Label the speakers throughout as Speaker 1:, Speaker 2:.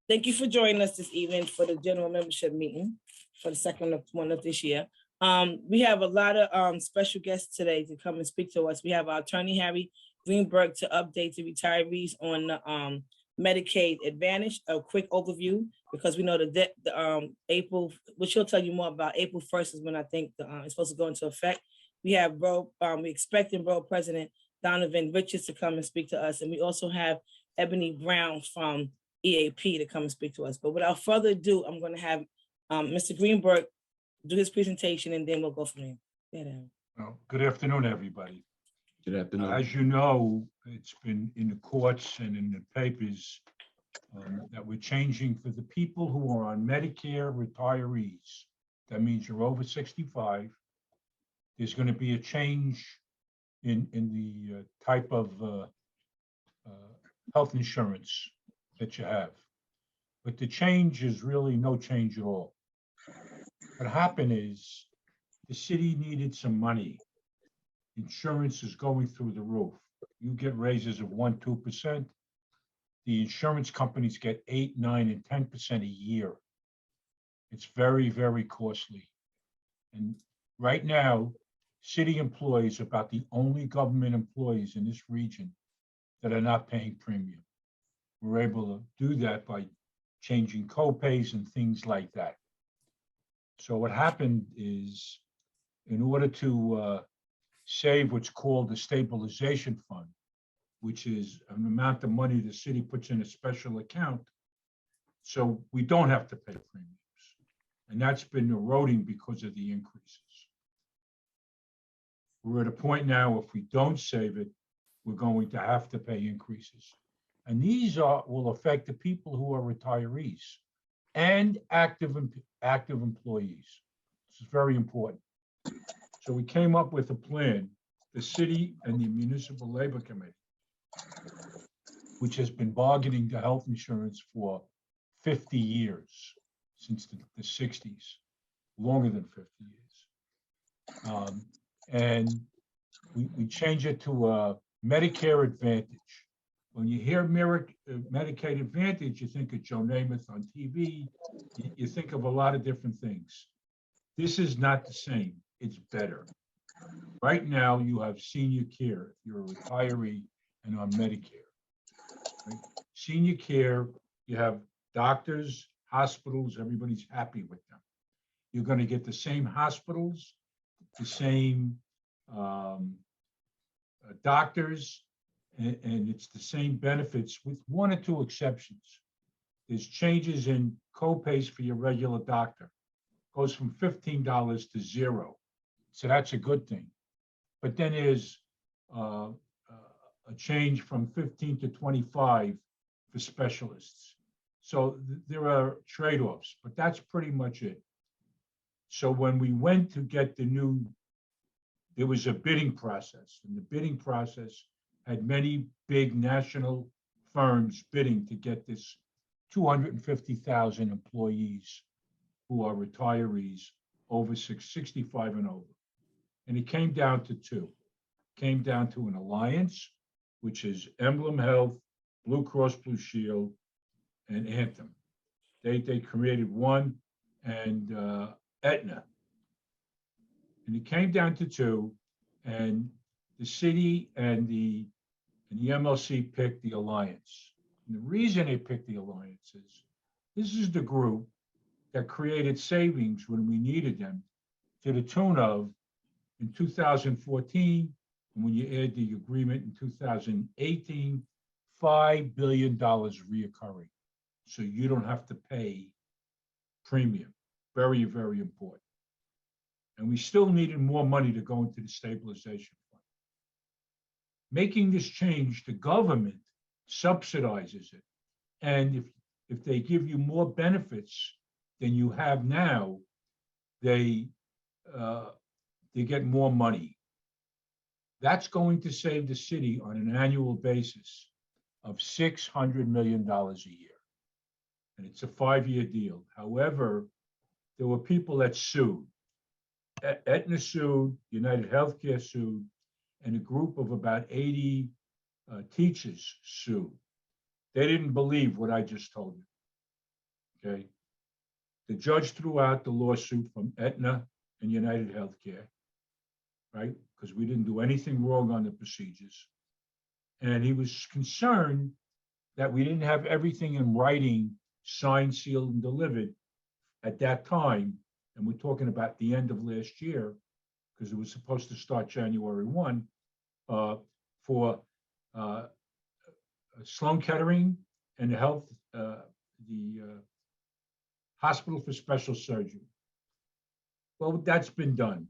Speaker 1: Thank you for joining us this evening for the general membership meeting for the second one of this year. We have a lot of special guests today to come and speak to us. We have our attorney, Harry Greenberg, to update the retirees on the Medicaid Advantage, a quick overview, because we know that April, which he'll tell you more about, April 1st is when I think it's supposed to go into effect. We have we expecting Borough President Donovan Richards to come and speak to us. And we also have Ebony Brown from EAP to come and speak to us. But without further ado, I'm going to have Mr. Greenberg do his presentation, and then we'll go from there.
Speaker 2: Well, good afternoon, everybody.
Speaker 3: Good afternoon.
Speaker 2: As you know, it's been in the courts and in the papers that we're changing for the people who are on Medicare retirees. That means you're over 65. There's going to be a change in the type of health insurance that you have. But the change is really no change at all. What happened is the city needed some money. Insurance is going through the roof. You get raises of 1%, 2%. The insurance companies get 8, 9, and 10% a year. It's very, very costly. And right now, city employees are about the only government employees in this region that are not paying premium. We're able to do that by changing co-pays and things like that. So what happened is, in order to save what's called the Stabilization Fund, which is an amount of money the city puts in a special account, so we don't have to pay premiums. And that's been eroding because of the increases. We're at a point now, if we don't save it, we're going to have to pay increases. And these will affect the people who are retirees and active employees. This is very important. So we came up with a plan, the city and the Municipal Labor Committee, which has been bargaining the health insurance for 50 years, since the 60s, longer than 50 years. And we change it to a Medicare Advantage. When you hear Medicaid Advantage, you think of Joe Namath on TV, you think of a lot of different things. This is not the same, it's better. Right now, you have senior care, if you're a retiree and on Medicare. Right? Senior care, you have doctors, hospitals, everybody's happy with them. You're going to get the same hospitals, the same doctors, and it's the same benefits with 1 or 2 exceptions. There's changes in co-pays for your regular doctor. Goes from $15 to 0. So that's a good thing. But then there's a change from 15 to 25 for specialists. So there are trade-offs, but that's pretty much it. So when we went to get the new, there was a bidding process, and the bidding process had many big national firms bidding to get this 250,000 employees who are retirees over 65 and over. And it came down to 2. It came down to an alliance, which is Emblem Health, Blue Cross Blue Shield, and Anthem. They created one, and Aetna. And it came down to 2, and the city and the MLC picked the alliance. And the reason they picked the alliance is, this is the group that created savings when we needed them, to the tune of, in 2014, and when you add the agreement in 2018, $5 billion reoccurring. So you don't have to pay premium. Very, very important. And we still needed more money to go into the stabilization fund. Making this change, the government subsidizes it. And if they give you more benefits than you have now, they get more money. That's going to save the city on an annual basis of $600 million a year. And it's a 5-year deal. However, there were people that sued. Aetna sued, United Healthcare sued, and a group of about 80 teachers sued. They didn't believe what I just told you. okay? The judge threw out the lawsuit from Aetna and United Healthcare, right? Because we didn't do anything wrong on the procedures. And he was concerned that we didn't have everything in writing, signed, sealed, and delivered at that time. And we're talking about the end of last year, because it was supposed to start January 1, for Sloan Kettering and the Hospital for Special Surgery. Well, that's been done.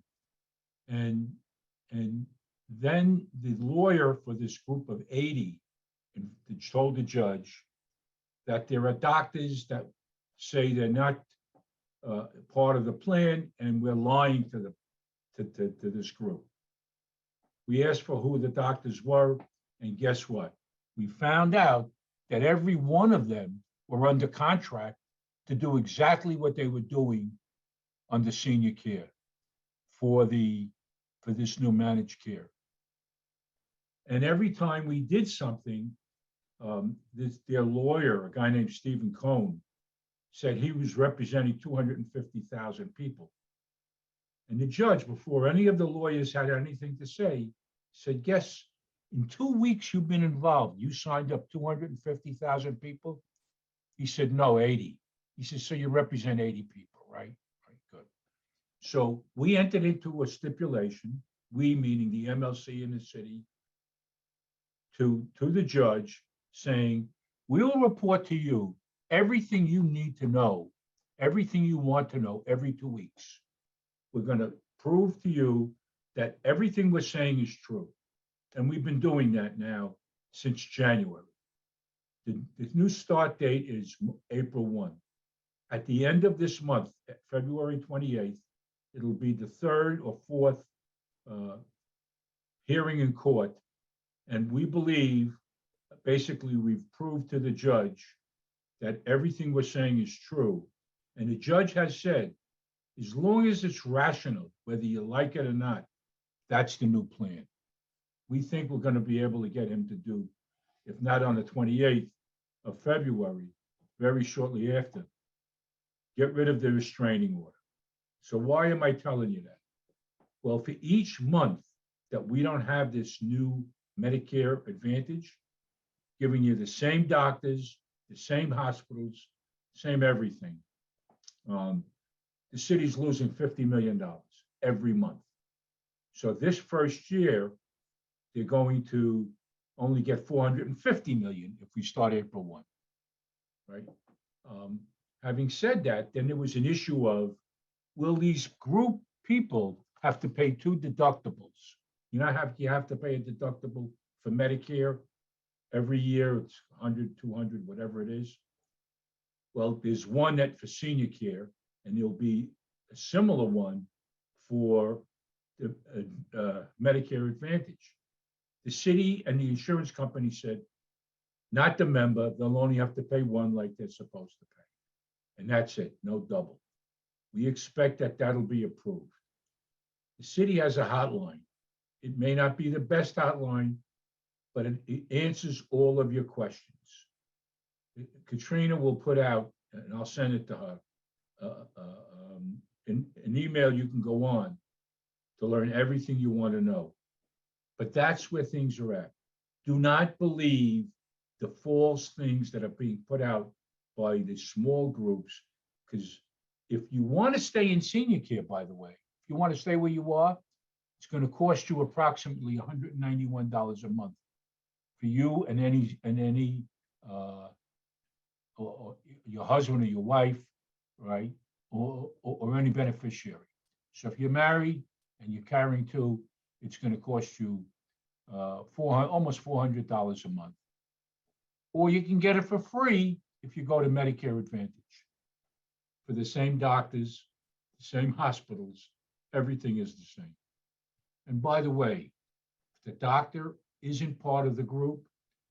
Speaker 2: And then the lawyer for this group of 80 told the judge that there are doctors that say they're not part of the plan, and we're lying to this group. We asked for who the doctors were, and guess what? We found out that every one of them were under contract to do exactly what they were doing under senior care for this new managed care. And every time we did something, their lawyer, a guy named Stephen Cohn, said he was representing 250,000 people. And the judge, before any of the lawyers had anything to say, said, "Guess in 2 weeks you've been involved. You signed up 250,000 people?" He said, "No, 80." He said, "So you represent 80 people, right?" Right, good. So we entered into a stipulation, we meaning the MLC in the city, to the judge, saying, "We will report to you everything you need to know, everything you want to know every 2 weeks. We're going to prove to you that everything we're saying is true." And we've been doing that now since January. The new start date is April 1. At the end of this month, February 28th, it'll be the third or fourth hearing in court. And we believe, basically, we've proved to the judge that everything we're saying is true. And the judge has said, as long as it's rational, whether you like it or not, that's the new plan. We think we're going to be able to get him to do, if not on the 28th of February, very shortly after, get rid of the restraining order. So why am I telling you that? Well, for each month that we don't have this new Medicare Advantage, giving you the same doctors, the same hospitals, same everything, the city's losing $50 million every month. So this first year, they're going to only get $450 million if we start April 1, right? Having said that, then there was an issue of, will these group people have to pay 2 deductibles? You have to pay a deductible for Medicare every year. It's 100, 200, whatever it is. Well, there's one that for senior care, and there'll be a similar one for the Medicare Advantage. The city and the insurance company said, not the member, they'll only have to pay one like they're supposed to pay. And that's it, no double. We expect that that'll be approved. The city has a hotline. It may not be the best hotline, but it answers all of your questions. Katrina will put out, and I'll send it to her, an email you can go on to learn everything you want to know. But that's where things are at. Do not believe the false things that are being put out by the small groups, because if you want to stay in senior care, by the way, if you want to stay where you are, it's going to cost you approximately $191 a month for you and any or your husband or your wife, right, or any beneficiary. So if you're married and you're carrying 2, it's going to cost you almost $400 a month. Or you can get it for free if you go to Medicare Advantage. For the same doctors, the same hospitals, everything is the same. And by the way, if the doctor isn't part of the group,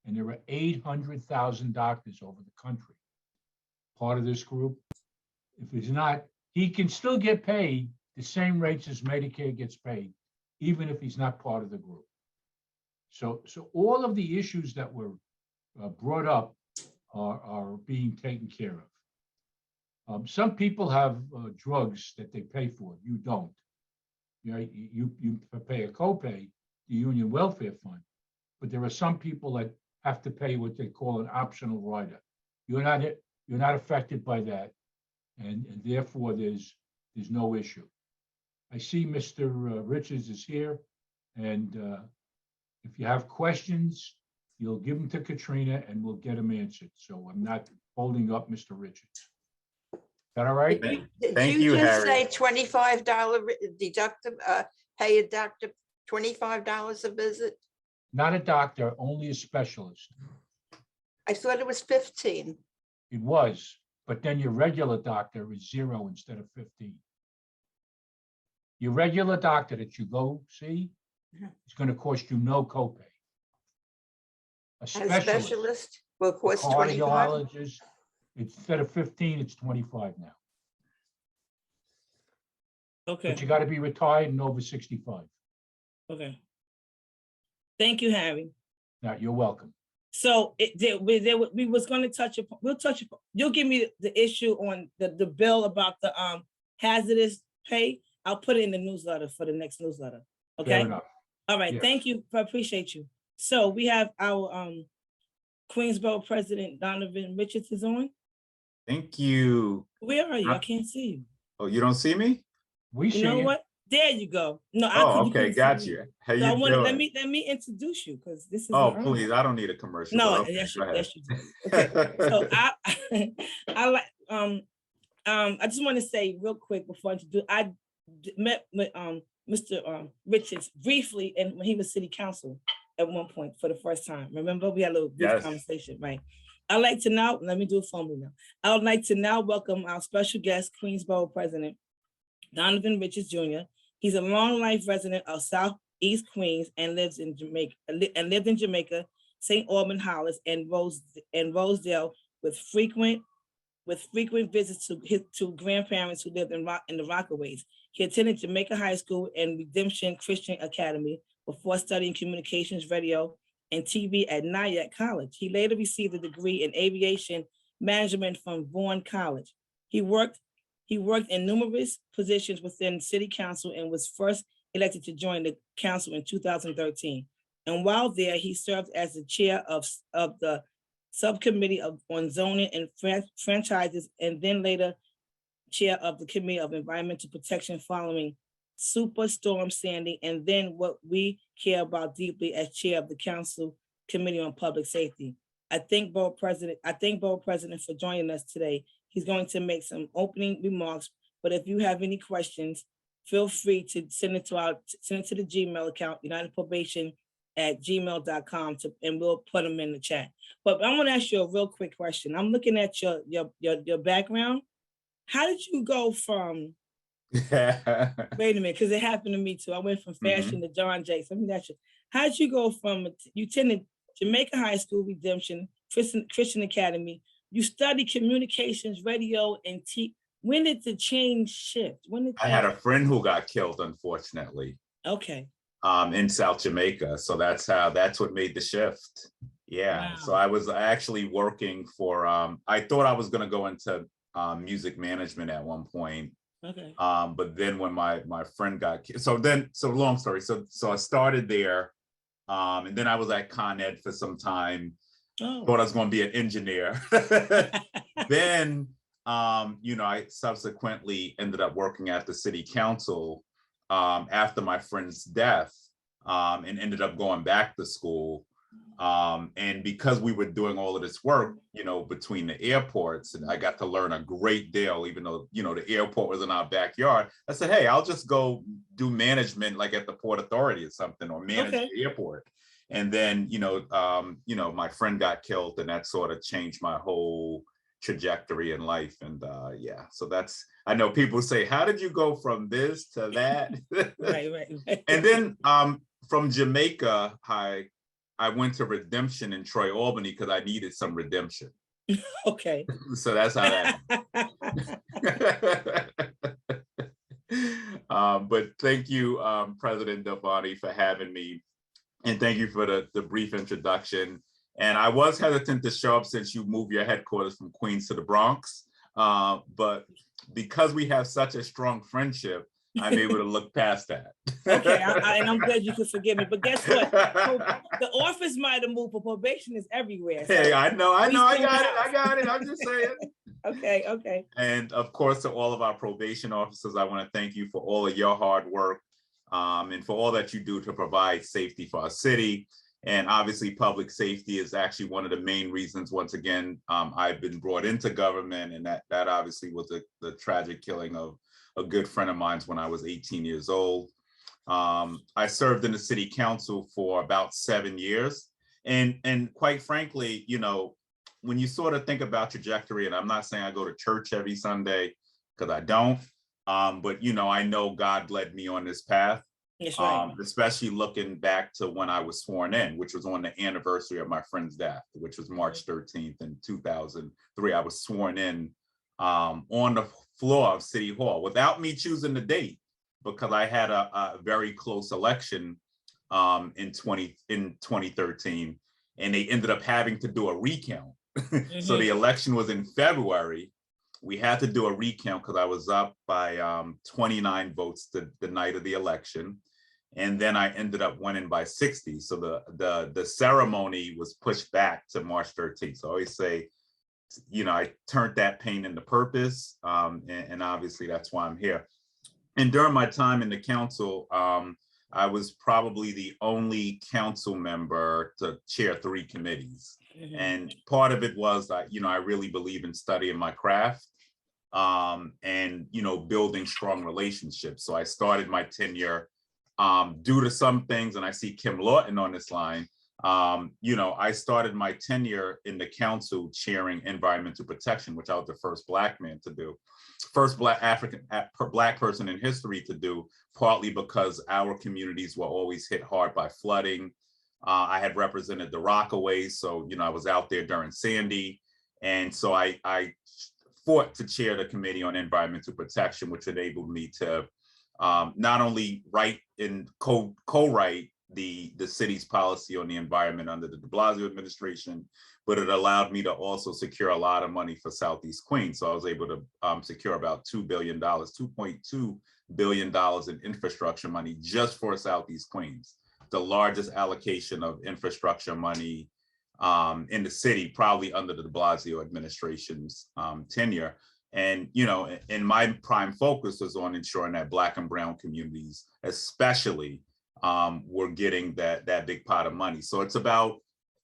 Speaker 2: and there are 800,000 doctors over the country, part of this group, if he's not, he can still get paid the same rates as Medicare gets paid, even if he's not part of the group. So all of the issues that were brought up are being taken care of. Some people have drugs that they pay for. You don't. You pay a copay, the Union Welfare Fund, but there are some people that have to pay what they call an optional rider. You're not affected by that, and therefore there's no issue. I see Mr. Richards is here, and if you have questions, you'll give them to Katrina and we'll get them answered. So I'm not holding up Mr. Richards. Is that all right?
Speaker 3: Thank you, just Harry. Say $25 deductible, pay a doctor $25 a visit?
Speaker 2: Not a doctor, only a specialist.
Speaker 3: I thought it was 15.
Speaker 2: It was, but then your regular doctor is 0 instead of 15. Your regular doctor that you go see is going to cost you no copay. A specialist
Speaker 3: will cost 25.
Speaker 2: Cardiologist, instead of 15, it's 25 now.
Speaker 1: Okay.
Speaker 2: But you got to be retired and over 65.
Speaker 1: Okay. Thank you, Harry.
Speaker 2: Now, you're welcome.
Speaker 1: So we was going to touch upon, you'll give me the issue on the bill about the hazardous pay. I'll put it in the newsletter for the next newsletter. Okay.
Speaker 2: Fair enough.
Speaker 1: All right.
Speaker 2: Yes.
Speaker 1: Thank you. I appreciate you. So we have our Queensborough President Donovan Richards is on.
Speaker 4: Thank you.
Speaker 1: Where are you? I can't see you.
Speaker 4: Oh, you don't see me?
Speaker 2: We see
Speaker 1: You know
Speaker 2: you.
Speaker 1: what? There you go. No,
Speaker 4: Okay, got you. How you doing?
Speaker 1: Let me introduce you because this is.
Speaker 4: Oh, please! I don't need a commercial.
Speaker 1: No,
Speaker 4: okay,
Speaker 1: yes, you do. Okay, so I like I just want to say real quick before I introduce. I met with Mr. Richards briefly, and when he was city council at one point for the first time. Remember, we had a little brief conversation, right? I'd like to now, let me do it formally now. I would like to now welcome our special guest, Queensborough President Donovan Richards Jr. He's a long life resident of Southeast Queens and lived in Jamaica, St. Albans, Hollis, and Rosedale with frequent visits to grandparents who lived in the Rockaways. He attended Jamaica High School and Redemption Christian Academy before studying communications, radio, and TV at Nyack College. He later received a degree in aviation management from Vaughan College. He worked in numerous positions within City Council and was first elected to join the council in 2013. And while there, he served as the chair of the subcommittee on zoning and franchises, and then later chair of the Committee of Environmental Protection following Superstorm Sandy, and then what we care about deeply as chair of the Council Committee on Public Safety. I thank Borough President for joining us today. He's going to make some opening remarks, but if you have any questions, feel free to send it to the Gmail account, unitedprobation@gmail.com, and we'll put them in the chat. But I want to ask you a real quick question. I'm looking at your background. How did you go from wait a minute, because it happened to me too. I went from fashion to John Jay. So let me ask you, how did you go from, you attended Jamaica High School, Redemption Christian Academy. You studied communications, radio, and TV. When did the change shift?
Speaker 4: I had a friend who got killed, unfortunately.
Speaker 1: Okay.
Speaker 4: In South Jamaica. So that's what made the shift. Yeah. Wow. So I was actually working for, I thought I was going to go into music management at one point.
Speaker 1: Okay.
Speaker 4: But then when my friend got killed, so long story. So I started there, and then I was at Con Ed for some time. Oh. Thought I was going to be an engineer. Then, I subsequently ended up working at the city council after my friend's death, and ended up going back to school. And because we were doing all of this work, between the airports, and I got to learn a great deal, even though, the airport was in our backyard. I said, hey, I'll just go do management, like at the Port Authority or something, or manage the airport. And then, my friend got killed, and that sort of changed my whole trajectory in life. And so I know people say, how did you go from this to that? Right. And then from Jamaica, I went to Redemption in Troy, Albany, because I needed some redemption.
Speaker 1: Okay.
Speaker 4: So that's how that. But thank you, President Delvani, for having me. And thank you for the brief introduction. And I was hesitant to show up since you moved your headquarters from Queens to the Bronx. But because we have such a strong friendship, I'm able to look past that.
Speaker 1: Okay, and I'm glad you could forgive me. But guess what? The office might have moved, but probation is everywhere. So
Speaker 4: Hey, I know, I got it. I'm just saying.
Speaker 1: Okay.
Speaker 4: And of course, to all of our probation officers, I want to thank you for all of your hard work and for all that you do to provide safety for our city. And obviously, public safety is actually one of the main reasons, once again, I've been brought into government, and that obviously was the tragic killing of a good friend of mine when I was 18 years old. I served in the city council for about 7 years. And quite frankly, you know, when you sort of think about trajectory, and I'm not saying I go to church every Sunday, because I don't, but, you know, I know God led me on this path.
Speaker 1: That's right.
Speaker 4: Especially looking back to when I was sworn in, which was on the anniversary of my friend's death, which was March 13th in 2003. I was sworn in on the floor of City Hall without me choosing the date, because I had a very close election in 2013, and they ended up having to do a recount. So the election was in February. We had to do a recount because I was up by 29 votes the night of the election. And then I ended up winning by 60. So the ceremony was pushed back to March 13th. So I always say, you know, I turned that pain into purpose. And obviously that's why I'm here. And during my time in the council, I was probably the only council member to chair 3 committees. And part of it was that, you know, I really believe in studying my craft and, you know, building strong relationships. So I started my tenure due to some things, and I see Kim Lawton on this line. You know, I started my tenure in the council chairing environmental protection, which I was the first Black man to do, first Black person in history to do, partly because our communities were always hit hard by flooding. I had represented the Rockaways, so, you know, I was out there during Sandy. And so I fought to chair the Committee on Environmental Protection, which enabled me to not only write and co-write the city's policy on the environment under the de Blasio administration, but it allowed me to also secure a lot of money for Southeast Queens. So I was able to secure about $2 billion, $2.2 billion in infrastructure money just for Southeast Queens, the largest allocation of infrastructure money in the city, probably under the de Blasio administration's tenure. And, you know, and my prime focus was on ensuring that Black and brown communities, especially, were getting that big pot of money. So it's about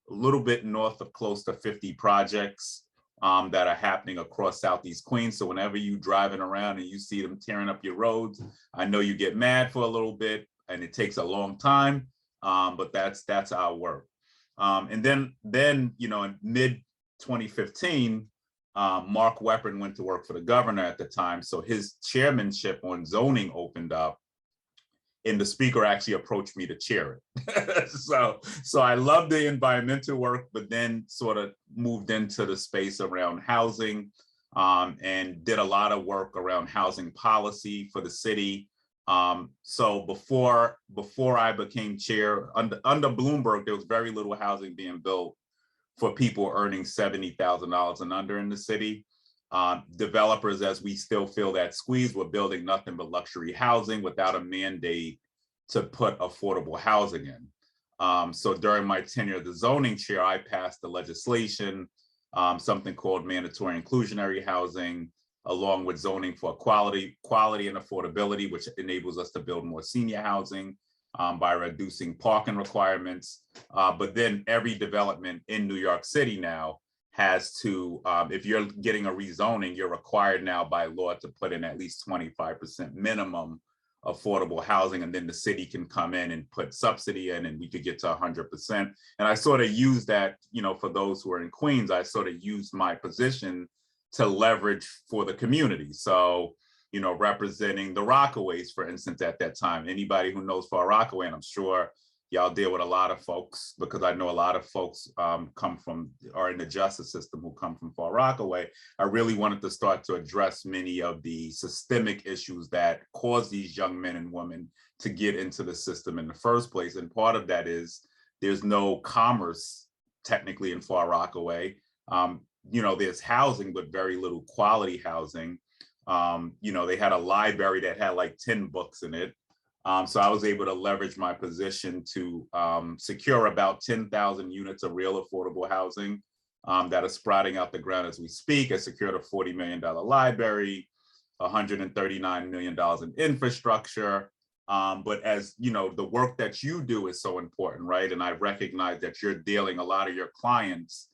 Speaker 4: a little bit north of close to 50 projects that are happening across Southeast Queens. So whenever you driving around and you see them tearing up your roads, I know you get mad for a little bit and it takes a long time, but that's our work. And then, you know, in mid 2015, Mark Weapon went to work for the governor at the time. So his chairmanship on zoning opened up, and the speaker actually approached me to chair it. So I love the environmental work, but then sort of moved into the space around housing and did a lot of work around housing policy for the city. So before I became chair, under Bloomberg, there was very little housing being built for people earning $70,000 and under in the city. Developers, as we still feel that squeeze, were building nothing but luxury housing without a mandate to put affordable housing in. So during my tenure as the zoning chair, I passed the legislation, something called mandatory inclusionary housing, along with zoning for quality and affordability, which enables us to build more senior housing by reducing parking requirements. But then every development in New York City now has to, if you're getting a rezoning, you're required now by law to put in at least 25% minimum affordable housing, and then the city can come in and put subsidy in and we could get to 100%. And I sort of use that, you know, for those who are in Queens, I sort of used my position to leverage for the community. So, you know, representing the Rockaways, for instance, at that time. Anybody who knows Far Rockaway, and I'm sure y'all deal with a lot of folks, because I know a lot of folks are in the justice system who come from Far Rockaway. I really wanted to start to address many of the systemic issues that cause these young men and women to get into the system in the first place. And part of that is there's no commerce technically in Far Rockaway. there's housing, but very little quality housing. They had a library that had like 10 books in it. So I was able to leverage my position to secure about 10,000 units of real affordable housing that are sprouting out the ground as we speak. I secured a $40 million library, $139 million in infrastructure. But as you know, the work that you do is so important, right? And I recognize that you're dealing, a lot of your clients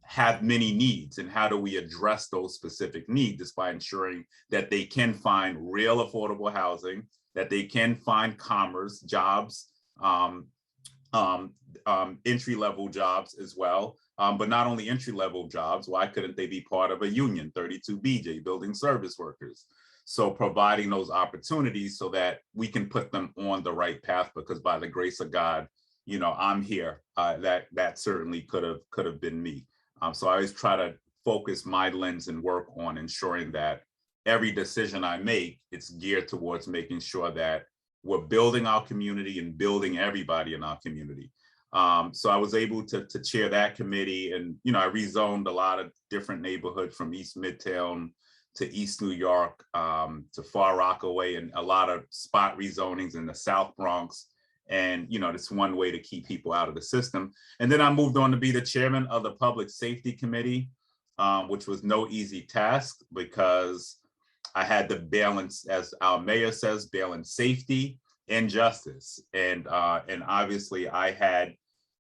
Speaker 4: have many needs, and how do we address those specific needs is by ensuring that they can find real affordable housing, that they can find commerce jobs, entry-level jobs as well. But not only entry-level jobs, why couldn't they be part of a union, 32BJ, building service workers? So providing those opportunities so that we can put them on the right path, because by the grace of God, I'm here. That certainly could have been me. So I always try to focus my lens and work on ensuring that every decision I make, it's geared towards making sure that we're building our community and building everybody in our community. So I was able to chair that committee, and I rezoned a lot of different neighborhoods from East Midtown to East New York, to Far Rockaway, and a lot of spot rezonings in the South Bronx. And, it's one way to keep people out of the system. And then I moved on to be the chairman of the Public Safety Committee, which was no easy task, because I had to balance, as our mayor says, balance safety and justice. And obviously I had,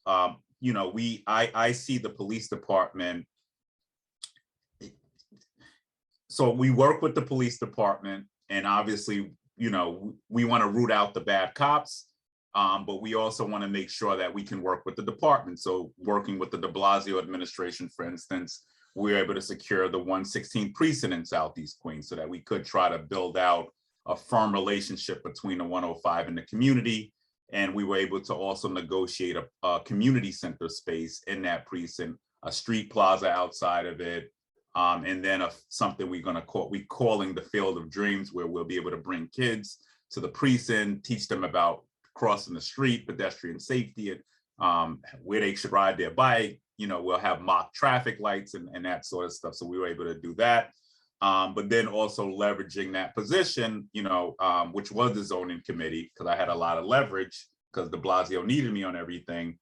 Speaker 4: I see the police department. So we work with the police department, and obviously, we want to root out the bad cops. But we also want to make sure that we can work with the department. So working with the de Blasio administration, for instance, we were able to secure the 116th precinct in Southeast Queens so that we could try to build out a firm relationship between the 105 and the community. And we were able to also negotiate a community center space in that precinct, a street plaza outside of it, and then something we're calling the Field of Dreams, where we'll be able to bring kids to the precinct, teach them about crossing the street, pedestrian safety, and where they should ride their bike. We'll have mock traffic lights and that sort of stuff. So we were able to do that. But then also leveraging that position, which was the zoning committee, because I had a lot of leverage because de Blasio needed me on everything.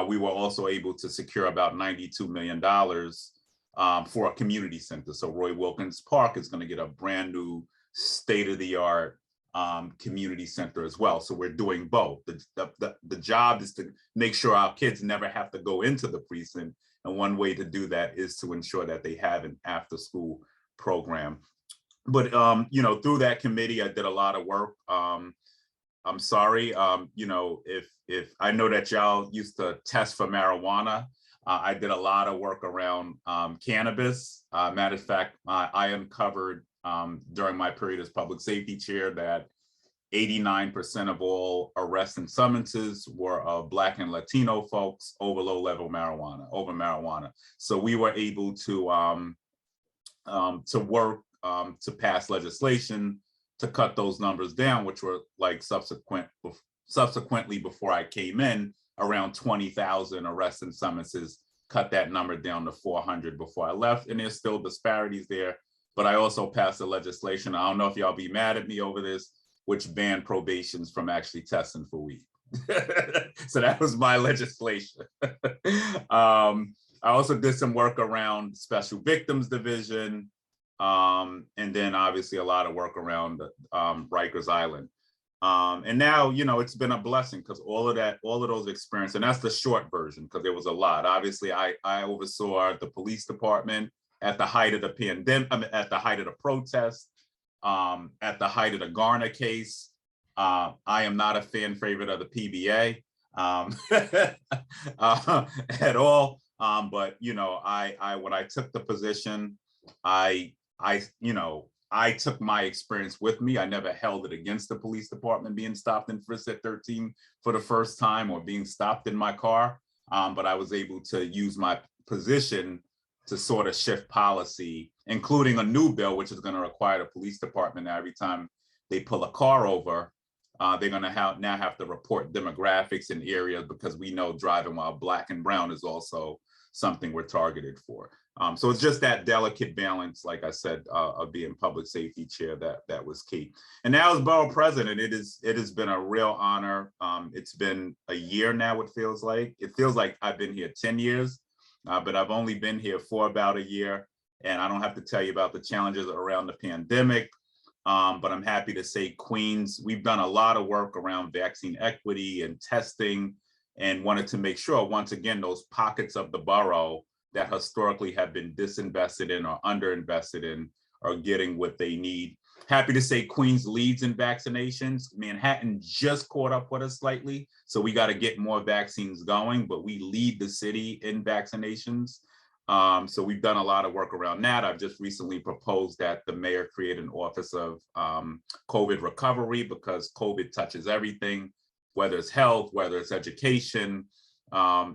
Speaker 4: We were also able to secure about $92 million for a community center. So Roy Wilkins Park is going to get a brand new state-of-the-art community center as well. So we're doing both. The job is to make sure our kids never have to go into the precinct. And one way to do that is to ensure that they have an after-school program. But, through that committee, I did a lot of work. I'm sorry, if I know that y'all used to test for marijuana, I did a lot of work around cannabis. Matter of fact, I uncovered during my period as public safety chair that 89% of all arrests and summonses were of Black and Latino folks over low-level marijuana. So we were able to work to pass legislation to cut those numbers down, which were like subsequently before I came in, around 20,000 arrests and summonses, cut that number down to 400 before I left. And there's still disparities there. But I also passed the legislation, I don't know if y'all be mad at me over this, which banned probations from actually testing for weed. So that was my legislation. I also did some work around Special Victims Division, and then obviously a lot of work around Rikers Island. And now, it's been a blessing, because all of those experiences, and that's the short version, because there was a lot. Obviously, I oversaw the police department at the height of the pandemic, at the height of the protest, at the height of the Garner case. I am not a fan favorite of the PBA at all. But when I took the position, I took my experience with me. I never held it against the police department being stopped and frisked at 13 for the first time, or being stopped in my car. But I was able to use my position to sort of shift policy, including a new bill, which is going to require the police department now, every time they pull a car over, they're going to now have to report demographics in areas, because we know driving while Black and brown is also something we're targeted for. So it's just that delicate balance, like I said, of being public safety chair that was key. And now as borough president, it has been a real honor. It's been a year now, it feels like. It feels like I've been here 10 years, but I've only been here for about a year. And I don't have to tell you about the challenges around the pandemic, but I'm happy to say Queens, we've done a lot of work around vaccine equity and testing, and wanted to make sure, once again, those pockets of the borough that historically have been disinvested in or underinvested in are getting what they need. Happy to say Queens leads in vaccinations. Manhattan just caught up with us slightly, so we got to get more vaccines going, but we lead the city in vaccinations. So we've done a lot of work around that. I've just recently proposed that the mayor create an office of COVID recovery, because COVID touches everything, whether it's health, whether it's education.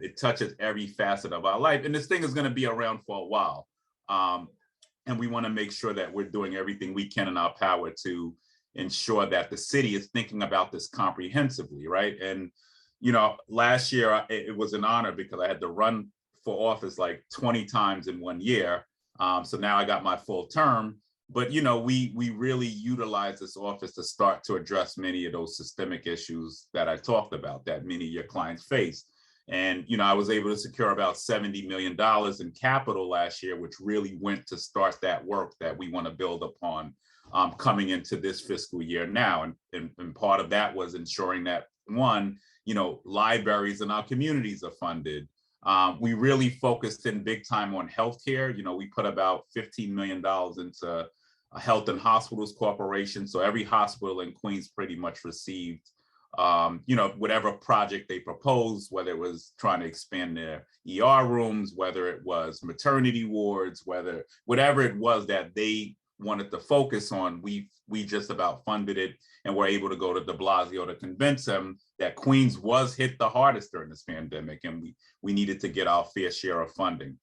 Speaker 4: It touches every facet of our life. And this thing is going to be around for a while. And we want to make sure that we're doing everything we can in our power to ensure that the city is thinking about this comprehensively, right? And, you know, last year it was an honor because I had to run for office like 20 times in 1 year. So now I got my full term. But, you know, we really utilize this office to start to address many of those systemic issues that I talked about that many of your clients face. And, you know, I was able to secure about $70 million in capital last year, which really went to start that work that we want to build upon coming into this fiscal year now. And part of that was ensuring that, one, you know, libraries in our communities are funded. We really focused in big time on healthcare. You know, we put about $15 million into a Health and Hospitals Corporation. So every hospital in Queens pretty much received you know, whatever project they proposed, whether it was trying to expand their ER rooms, whether it was maternity wards, whatever it was that they wanted to focus on, we just about funded it, and were able to go to de Blasio to convince him that Queens was hit the hardest during this pandemic, and we needed to get our fair share of funding.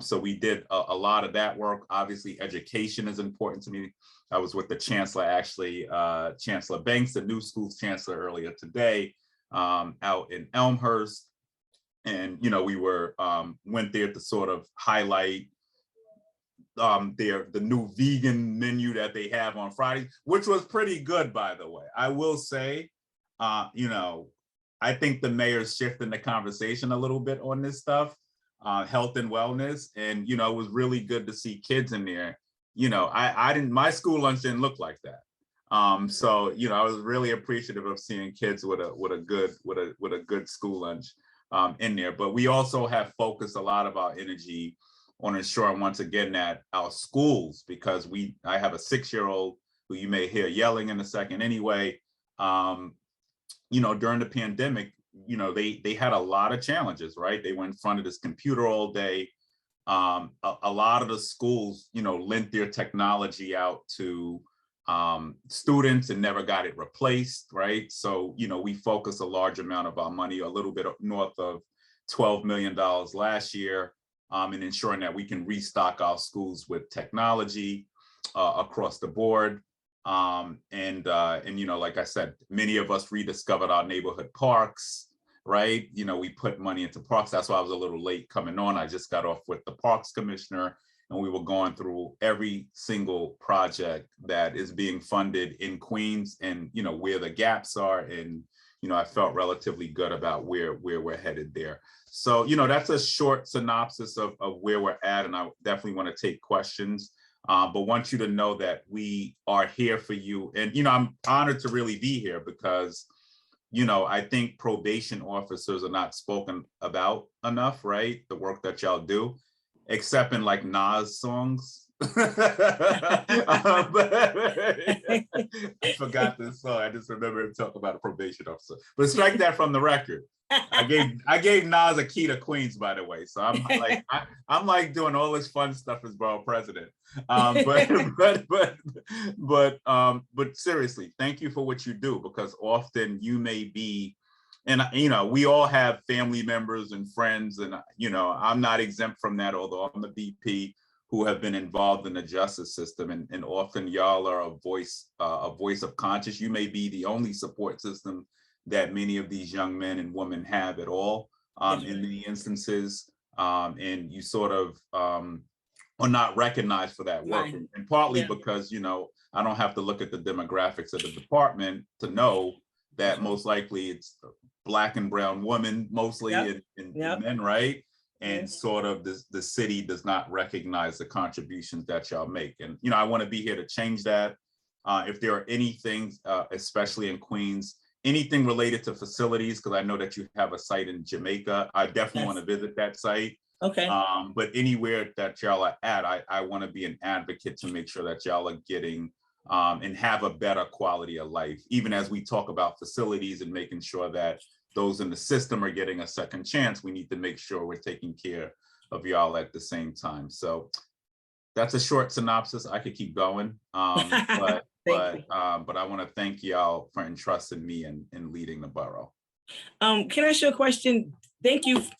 Speaker 4: So we did a lot of that work. Obviously, education is important to me. I was with the chancellor, actually, Chancellor Banks, the new schools chancellor, earlier today, out in Elmhurst. And, you know, we went there to sort of highlight the new vegan menu that they have on Fridays, which was pretty good, by the way. I will say, you know, I think the mayor's shifting the conversation a little bit on this stuff, health and wellness. And, you know, it was really good to see kids in there. You know, my school lunch didn't look like that. So, you know, I was really appreciative of seeing kids with a good school lunch in there. But we also have focused a lot of our energy on ensuring, once again, that our schools, because I have a 6-year-old who you may hear yelling in a second anyway. You know, during the pandemic, you know, they had a lot of challenges, right? They were in front of this computer all day. A lot of the schools, you know, lent their technology out to students and never got it replaced, right? So, you know, we focused a large amount of our money, a little bit north of $12 million last year, in ensuring that we can restock our schools with technology across the board. And you know, like I said, many of us rediscovered our neighborhood parks, right? You know, we put money into parks. That's why I was a little late coming on. I just got off with the parks commissioner, and we were going through every single project that is being funded in Queens, and, you know, where the gaps are. And, you know, I felt relatively good about where we're headed there. So, you know, that's a short synopsis of where we're at. And I definitely want to take questions, but want you to know that we are here for you. And, you know, I'm honored to really be here because, you know, I think probation officers are not spoken about enough, right? The work that y'all do, except in like Nas songs. I forgot this song. I just remember him talking about a probation officer. But strike that from the record. I gave Nas a key to Queens, by the way. So I'm like doing all this fun stuff as borough president. But seriously, thank you for what you do, because often you may be, and, you know, we all have family members and friends, and, you know, I'm not exempt from that, although I'm the VP, who have been involved in the justice system, and often y'all are a voice of conscience. You may be the only support system that many of these young men and women have at all, in many instances. and you sort of are not recognized for that work.
Speaker 1: Right.
Speaker 4: And partly
Speaker 1: Yeah.
Speaker 4: because, I don't have to look at the demographics of the department to know that most likely it's Black and brown women mostly,
Speaker 1: Yep.
Speaker 4: and
Speaker 1: Yep.
Speaker 4: men, right? And
Speaker 1: Yeah.
Speaker 4: sort of the city does not recognize the contributions that y'all make. And, I want to be here to change that. If there are anything, especially in Queens, anything related to facilities, because I know that you have a site in Jamaica, I definitely
Speaker 1: Yes.
Speaker 4: want to visit that site.
Speaker 1: Okay.
Speaker 4: But anywhere that y'all are at, I want to be an advocate to make sure that y'all are getting and have a better quality of life, even as we talk about facilities and making sure that those in the system are getting a second chance. We need to make sure we're taking care of y'all at the same time. So that's a short synopsis. I could keep going, but I want to thank y'all for entrusting me in leading the borough.
Speaker 1: Can I ask you a question? Thank you.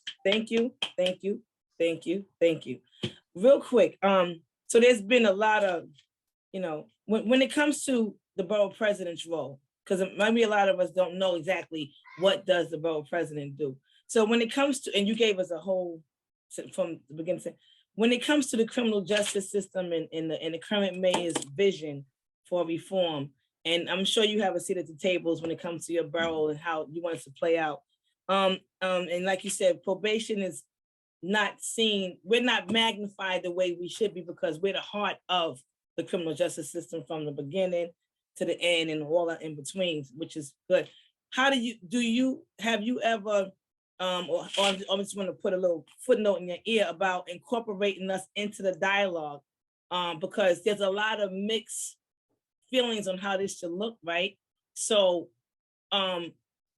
Speaker 1: Real quick. So there's been a lot of, when it comes to the borough president's role, because maybe a lot of us don't know exactly what does the borough president do. So when it comes to, and you gave us a whole from the beginning, when it comes to the criminal justice system and the current mayor's vision for reform, and I'm sure you have a seat at the tables when it comes to your borough and how you want it to play out. And like you said, probation is not seen, we're not magnified the way we should be because we're the heart of the criminal justice system from the beginning to the end and all that in between, which is good. How have you ever, or I just want to put a little footnote in your ear about incorporating us into the dialogue, because there's a lot of mixed feelings on how this should look, right? So I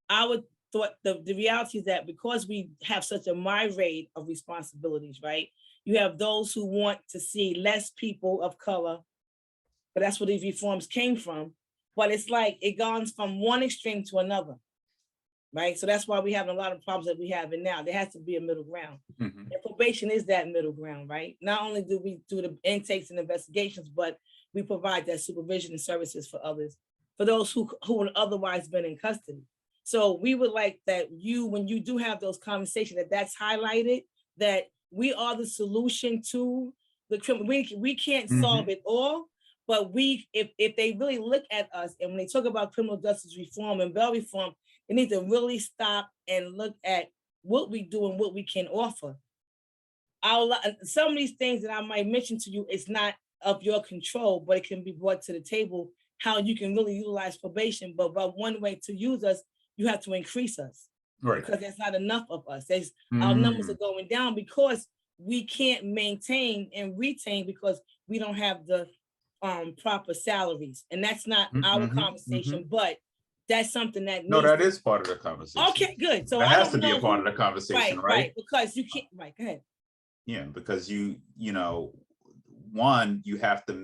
Speaker 1: would thought the reality is that because we have such a myriad of responsibilities, right? You have those who want to see less people of color, but that's where these reforms came from. But it's like it goes from one extreme to another, right? So that's why we have a lot of problems that we have in now. There has to be a middle ground.
Speaker 4: Mm-hmm.
Speaker 1: And probation is that middle ground, right? Not only do we do the intakes and investigations, but we provide that supervision and services for others, for those who would otherwise been in custody. So we would like that when you do have those conversations, that's highlighted, that we are the solution to the criminal. We can't solve it all, but if they really look at us and when they talk about criminal justice reform and bail reform, they need to really stop and look at what we do and what we can offer. Some of these things that I might mention to you, it's not of your control, but it can be brought to the table, how you can really utilize probation. But one way to use us, you have to increase us, right? Because there's not enough of us. Our numbers are going down because we can't maintain and retain because we don't have the proper salaries. And that's not our conversation, but that's something that
Speaker 4: that is part of the conversation.
Speaker 1: Okay, good. So
Speaker 4: that has to be a part of the conversation, right?
Speaker 1: Because you can't, right, go ahead.
Speaker 4: Yeah, because one, you have to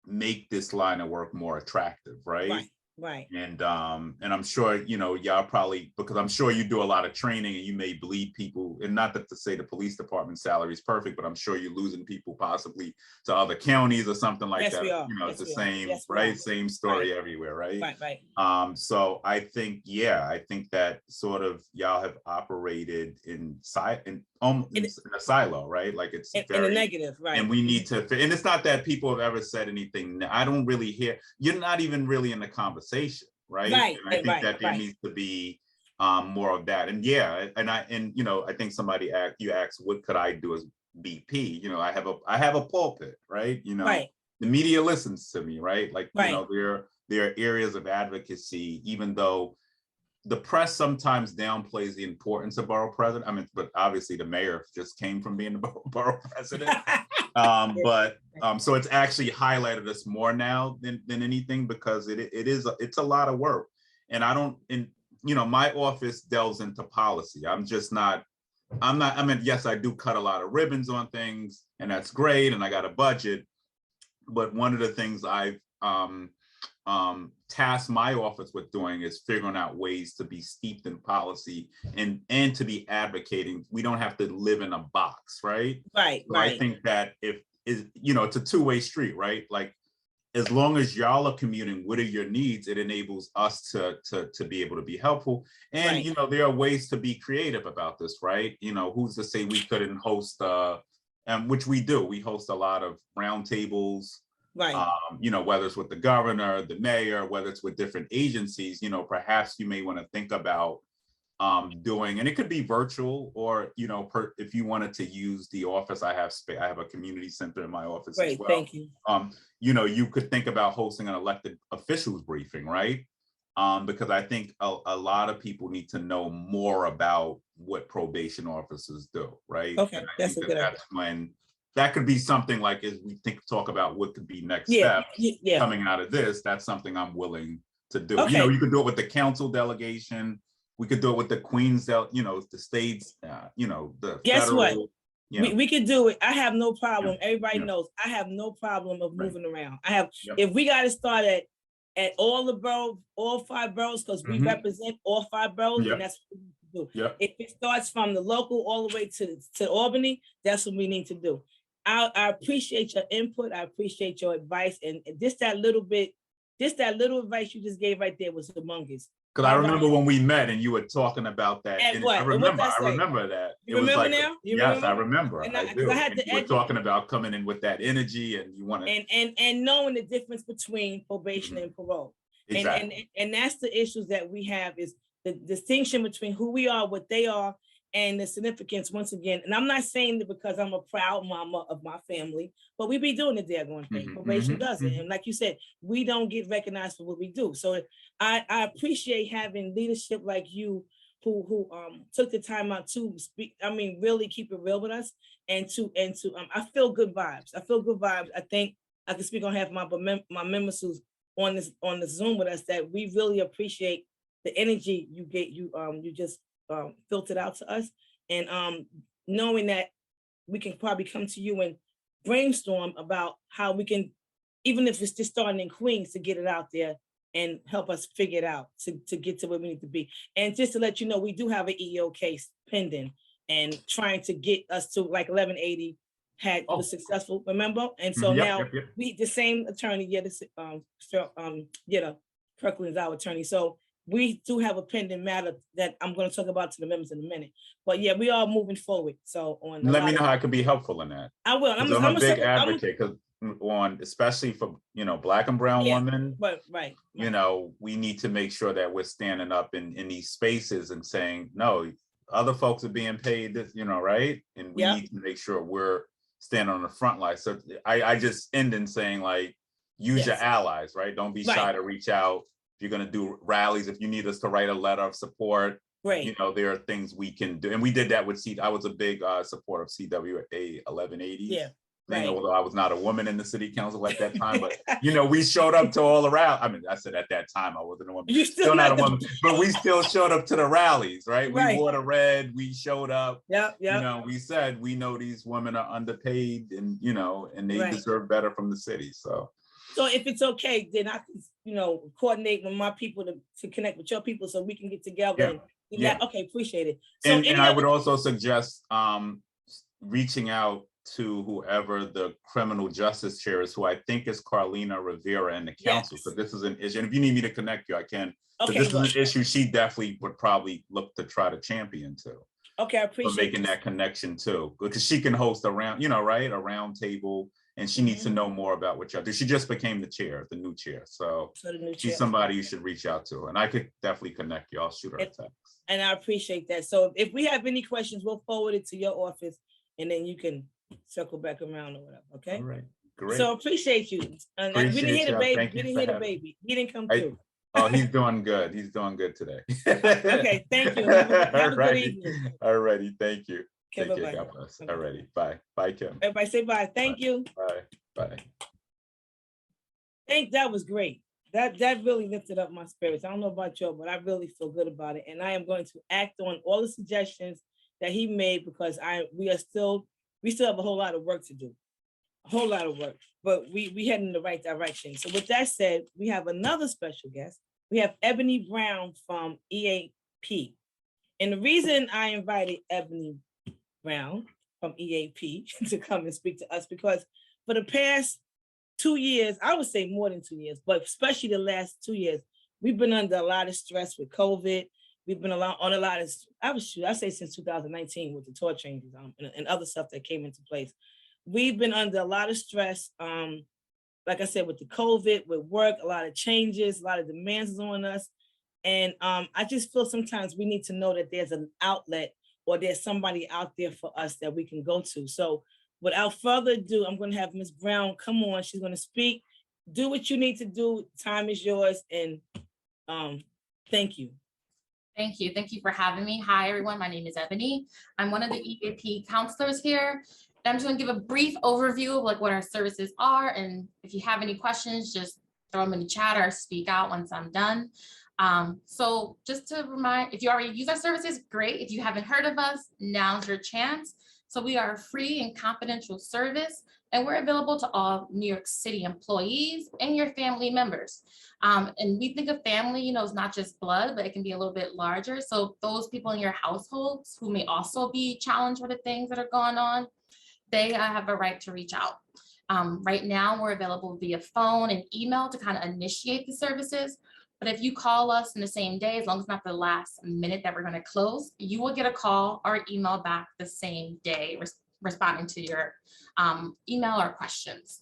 Speaker 4: make this line of work more attractive, right?
Speaker 1: Right.
Speaker 4: And I'm sure, y'all probably, because I'm sure you do a lot of training and you may bleed people, and not that to say the police department salary is perfect, but I'm sure you're losing people possibly to other counties or something like that. It's the same, right? Same story everywhere, right?
Speaker 1: Right.
Speaker 4: So I think that sort of y'all have operated in a silo, right? Like it's
Speaker 1: in a negative, right?
Speaker 4: And we need to, and it's not that people have ever said anything. I don't really hear, you're not even really in the conversation, right? And I think that there needs to be more of that. And I think somebody asked, what could I do as BP? I have a pulpit, right? The media listens to me, right? Like, there are areas of advocacy, even though the press sometimes downplays the importance of borough president. I mean, but obviously the mayor just came from being the borough president. So it's actually highlighted us more now than anything, because it's a lot of work. And my office delves into policy. Yes, I do cut a lot of ribbons on things, and that's great. And I got a budget. But one of the things I've tasked my office with doing is figuring out ways to be steeped in policy and to be advocating. We don't have to live in a box, right?
Speaker 1: Right.
Speaker 4: I think that it's a two-way street, right? Like as long as y'all are commuting, what are your needs? It enables us to be able to be helpful. And,
Speaker 1: Right.
Speaker 4: you know, there are ways to be creative about this, right? You know, who's to say we couldn't host, and which we do. We host a lot of roundtables,
Speaker 1: Right.
Speaker 4: you know, whether it's with the governor, the mayor, whether it's with different agencies, you know, perhaps you may want to think about doing, and it could be virtual, or, you know, if you wanted to use the office, I have a community center in my office as
Speaker 1: Great.
Speaker 4: well.
Speaker 1: Thank you.
Speaker 4: You know, you could think about hosting an elected officials briefing, right? Because I think a lot of people need to know more about what probation officers do, right?
Speaker 1: Okay,
Speaker 4: And I
Speaker 1: that's
Speaker 4: think
Speaker 1: a good idea.
Speaker 4: that's when that could be something like, as we talk about what could be next
Speaker 1: Yeah,
Speaker 4: steps
Speaker 1: yeah.
Speaker 4: coming out of this, that's something I'm willing to do.
Speaker 1: Okay.
Speaker 4: You know, you could do it with the council delegation. We could do it with the Queens, you know, the states, you know, the
Speaker 1: Guess
Speaker 4: federal.
Speaker 1: what?
Speaker 4: Yeah.
Speaker 1: We could do it. I have no problem.
Speaker 4: Yeah.
Speaker 1: Everybody
Speaker 4: Yeah.
Speaker 1: knows I have no problem of
Speaker 4: Right.
Speaker 1: moving around. I have,
Speaker 4: Yep.
Speaker 1: if we got to start at all the boroughs, all 5 boroughs, because we
Speaker 4: Mhm.
Speaker 1: represent all 5 boroughs,
Speaker 4: Yep.
Speaker 1: and that's what we need to do.
Speaker 4: Yep.
Speaker 1: If it starts from the local all the way to Albany, that's what we need to do. I appreciate your input. I appreciate your advice, and that little advice you just gave right there was humongous.
Speaker 4: Because I remember when we met and you were talking about that.
Speaker 1: And
Speaker 4: And
Speaker 1: what?
Speaker 4: I
Speaker 1: And what
Speaker 4: remember,
Speaker 1: that
Speaker 4: I
Speaker 1: say?
Speaker 4: remember that.
Speaker 1: You
Speaker 4: It was
Speaker 1: remember
Speaker 4: like,
Speaker 1: now? You
Speaker 4: yes, I
Speaker 1: remember?
Speaker 4: remember.
Speaker 1: And
Speaker 4: I do.
Speaker 1: I had
Speaker 4: And
Speaker 1: to
Speaker 4: you were
Speaker 1: educate.
Speaker 4: talking about coming in with that energy, and you want to.
Speaker 1: And knowing the difference between probation and parole.
Speaker 4: Exactly.
Speaker 1: And that's the issues that we have, is the distinction between who we are, what they are, and the significance once again. And I'm not saying that because I'm a proud mama of my family, but we be doing the daggone thing.
Speaker 4: Mhm,
Speaker 1: Probation
Speaker 4: mhm,
Speaker 1: does it.
Speaker 4: mhm.
Speaker 1: And like you said, we don't get recognized for what we do. So I appreciate having leadership like you who took the time out to speak. I mean, really keep it real with us, and to I feel good vibes. I feel good vibes. I think I can speak on half of my members who's on this Zoom with us, that we really appreciate the energy you just filtered out to us, and knowing that we can probably come to you and brainstorm about how we can, even if it's just starting in Queens, to get it out there and help us figure it out to get to where we need to be. And just to let you know, we do have an EO case pending and trying to get us to like 1180 was successful, remember? And so
Speaker 4: Yep,
Speaker 1: now
Speaker 4: yep, yep.
Speaker 1: we, the same attorney, Kirkland's our attorney. So we do have a pending matter that I'm going to talk about to the members in a minute. But yeah, we are moving forward. So
Speaker 4: Let me know how I can be helpful in that.
Speaker 1: I will.
Speaker 4: I'm a big advocate, because especially for, you know, Black and brown women,
Speaker 1: right.
Speaker 4: you know, we need to make sure that we're standing up in these spaces and saying, no, other folks are being paid this, you know, right? And we need to make sure we're standing on the front line. So I just end in saying, like, use your allies, right? Don't be shy to reach out. If you're going to do rallies, if you need us to write a letter of support, you know, there are things we can do. And we did that with I was a big supporter of CWA 1180.
Speaker 1: Yeah.
Speaker 4: Right. Although I was not a woman in the city council at that time, but you know, we showed up to all around. I mean, I said at that time I wasn't a woman.
Speaker 1: You're still
Speaker 4: not a woman, but we still showed up to the rallies, right? We wore the red. We showed up.
Speaker 1: Yeah.
Speaker 4: You know, we said we know these women are underpaid, and you know, and they deserve better from the city. So
Speaker 1: if it's okay, then I can, you know, coordinate with my people to connect with your people so we can get together. Okay, appreciate it. So
Speaker 4: and I would also suggest reaching out to whoever the criminal justice chair is, who I think is Carlina Rivera, in the council, because this is an issue. And if you need me to connect you, I can. Okay, this is an issue she definitely would probably look to try to champion too. Okay, I appreciate making that connection too, because she can host a round, you know, right, a round table, and she needs to know more about what y'all do. She just became the new chair, so she's somebody you should reach out to, and I could definitely connect you. I'll shoot her a text.
Speaker 1: And I appreciate that. So if we have any questions, we'll forward it to your office, and then you can circle back around or whatever. Okay.
Speaker 4: All right. Great.
Speaker 1: So appreciate you. And we didn't hear the baby. We didn't hear the baby. He didn't come through.
Speaker 4: Oh, he's doing good. He's doing good today.
Speaker 1: Okay. Thank you. Have a good evening.
Speaker 4: All righty. Thank you.
Speaker 1: Okay,
Speaker 4: Take care. God bless. All righty. Bye. Bye, Kim.
Speaker 1: Everybody say bye. Thank you.
Speaker 4: Bye.
Speaker 1: That was great. That really lifted up my spirits. I don't know about y'all, but I really feel good about it. And I am going to act on all the suggestions that he made, because we still have a whole lot of work to do. A whole lot of work, but we head in the right direction. So with that said, we have another special guest. We have Ebony Brown from EAP. And the reason I invited Ebony Brown from EAP to come and speak to us, because for the past 2 years, I would say more than 2 years, but especially the last 2 years, we've been under a lot of stress with COVID. We've been on a lot of, I say since 2019 with the tour changes and other stuff that came into place. We've been under a lot of stress. Like I said, with the COVID, with work, a lot of changes, a lot of demands is on us. And I just feel sometimes we need to know that there's an outlet or there's somebody out there for us that we can go to. So without further ado, I'm going to have Ms. Brown come on. She's going to speak. Do what you need to do. Time is yours. And thank you.
Speaker 5: Thank you. Thank you for having me. Hi, everyone. My name is Ebony. I'm one of the EAP counselors here. And I'm just going to give a brief overview of like what our services are. And if you have any questions, just throw them in the chat or speak out once I'm done. So just to remind, if you already use our services, great. If you haven't heard of us, now's your chance. So we are a free and confidential service, and we're available to all New York City employees and your family members. And we think of family, you know, it's not just blood, but it can be a little bit larger. So those people in your households who may also be challenged with the things that are going on, they have a right to reach out. Right now, we're available via phone and email to kind of initiate the services. But if you call us in the same day, as long as not the last minute that we're going to close, you will get a call or email back the same day responding to your email or questions.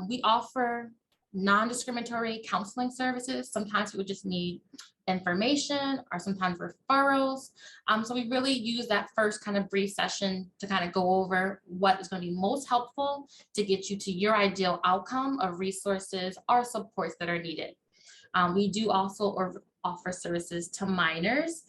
Speaker 5: We offer non-discriminatory counseling services. Sometimes we would just need information or sometimes referrals. So we really use that first kind of brief session to kind of go over what is going to be most helpful to get you to your ideal outcome of resources or supports that are needed. We do also offer services to minors.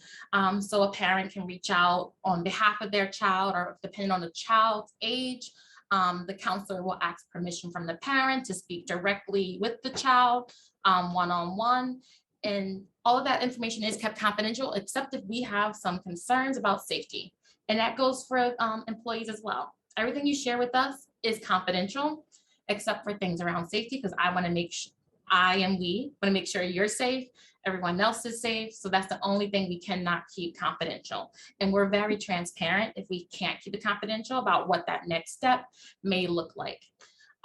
Speaker 5: So a parent can reach out on behalf of their child, or depending on the child's age, the counselor will ask permission from the parent to speak directly with the child one-on-one. And all of that information is kept confidential, except if we have some concerns about safety. And that goes for employees as well. Everything you share with us is confidential, except for things around safety, because I want to make sure we want to make sure you're safe, everyone else is safe. So that's the only thing we cannot keep confidential. And we're very transparent if we can't keep it confidential about what that next step may look like.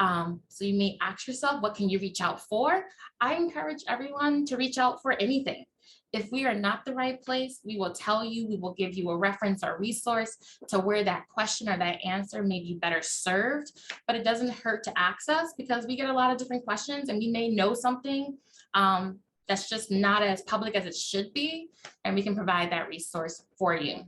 Speaker 5: So you may ask yourself, what can you reach out for? I encourage everyone to reach out for anything. If we are not the right place, we will tell you, we will give you a reference or resource to where that question or that answer may be better served, but it doesn't hurt to ask us, because we get a lot of different questions and we may know something that's just not as public as it should be, and we can provide that resource for you.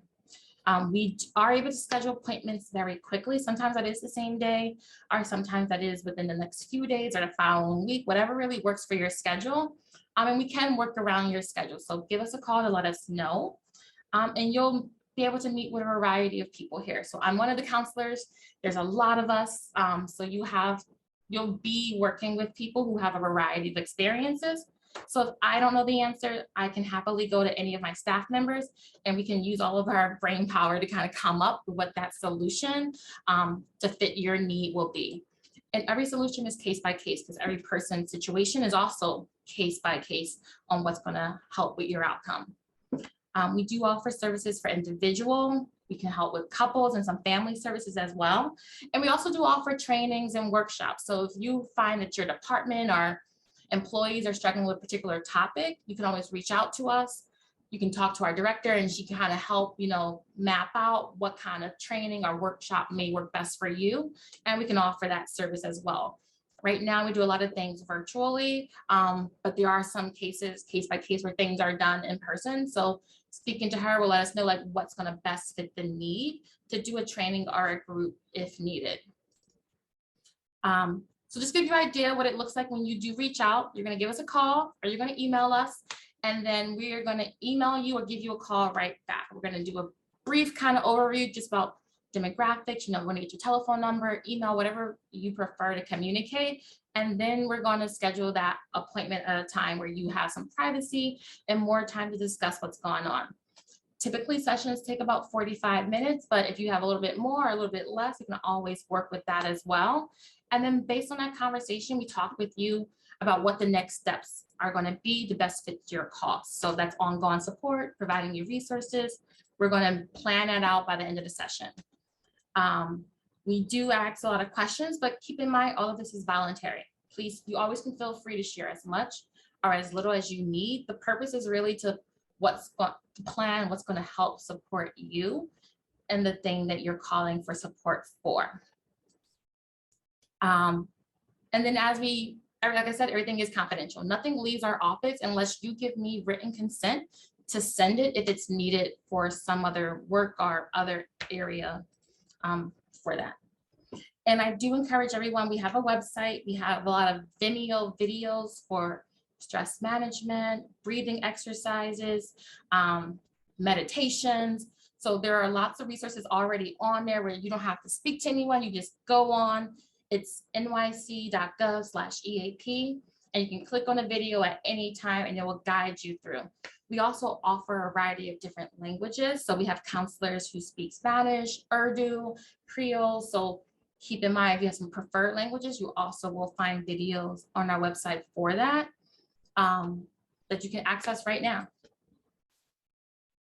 Speaker 5: We are able to schedule appointments very quickly. Sometimes that is the same day, or sometimes that is within the next few days or the following week, whatever really works for your schedule. And we can work around your schedule. So give us a call to let us know. And you'll be able to meet with a variety of people here. So I'm one of the counselors. There's a lot of us. So you'll be working with people who have a variety of experiences. So if I don't know the answer, I can happily go to any of my staff members, and we can use all of our brain power to kind of come up with what that solution to fit your need will be. And every solution is case by case, because every person's situation is also case by case on what's going to help with your outcome. We do offer services for individual. We can help with couples and some family services as well. And we also do offer trainings and workshops. So if you find that your department or employees are struggling with a particular topic, you can always reach out to us. You can talk to our director, and she can kind of help, you know, map out what kind of training or workshop may work best for you. And we can offer that service as well. Right now, we do a lot of things virtually, but there are some cases, case by case, where things are done in person. So speaking to her will let us know like what's going to best fit the need to do a training or a group if needed. So just give you an idea what it looks like when you do reach out. You're going to give us a call, or you're going to email us, and then we are going to email you or give you a call right back. We're going to do a brief kind of overview just about demographics. You know, we're going to get your telephone number, email, whatever you prefer to communicate. And then we're going to schedule that appointment at a time where you have some privacy and more time to discuss what's going on. Typically, sessions take about 45 minutes, but if you have a little bit more or a little bit less, you can always work with that as well. And then based on that conversation, we talk with you about what the next steps are going to be to best fit your costs. So that's ongoing support, providing you resources. We're going to plan that out by the end of the session. We do ask a lot of questions, but keep in mind, all of this is voluntary. Please, you always can feel free to share as much or as little as you need. The purpose is really to plan what's going to help support you and the thing that you're calling for support for. And then like I said, everything is confidential. Nothing leaves our office unless you give me written consent to send it if it's needed for some other work or other area for that. And I do encourage everyone, we have a website, we have a lot of videos for stress management, breathing exercises, meditations. So there are lots of resources already on there where you don't have to speak to anyone, you just go on. It's nyc.gov/EAP, and you can click on a video at any time and it will guide you through. We also offer a variety of different languages. So we have counselors who speak Spanish, Urdu, Creole. So keep in mind, if you have some preferred languages, you also will find videos on our website for that, that you can access right now.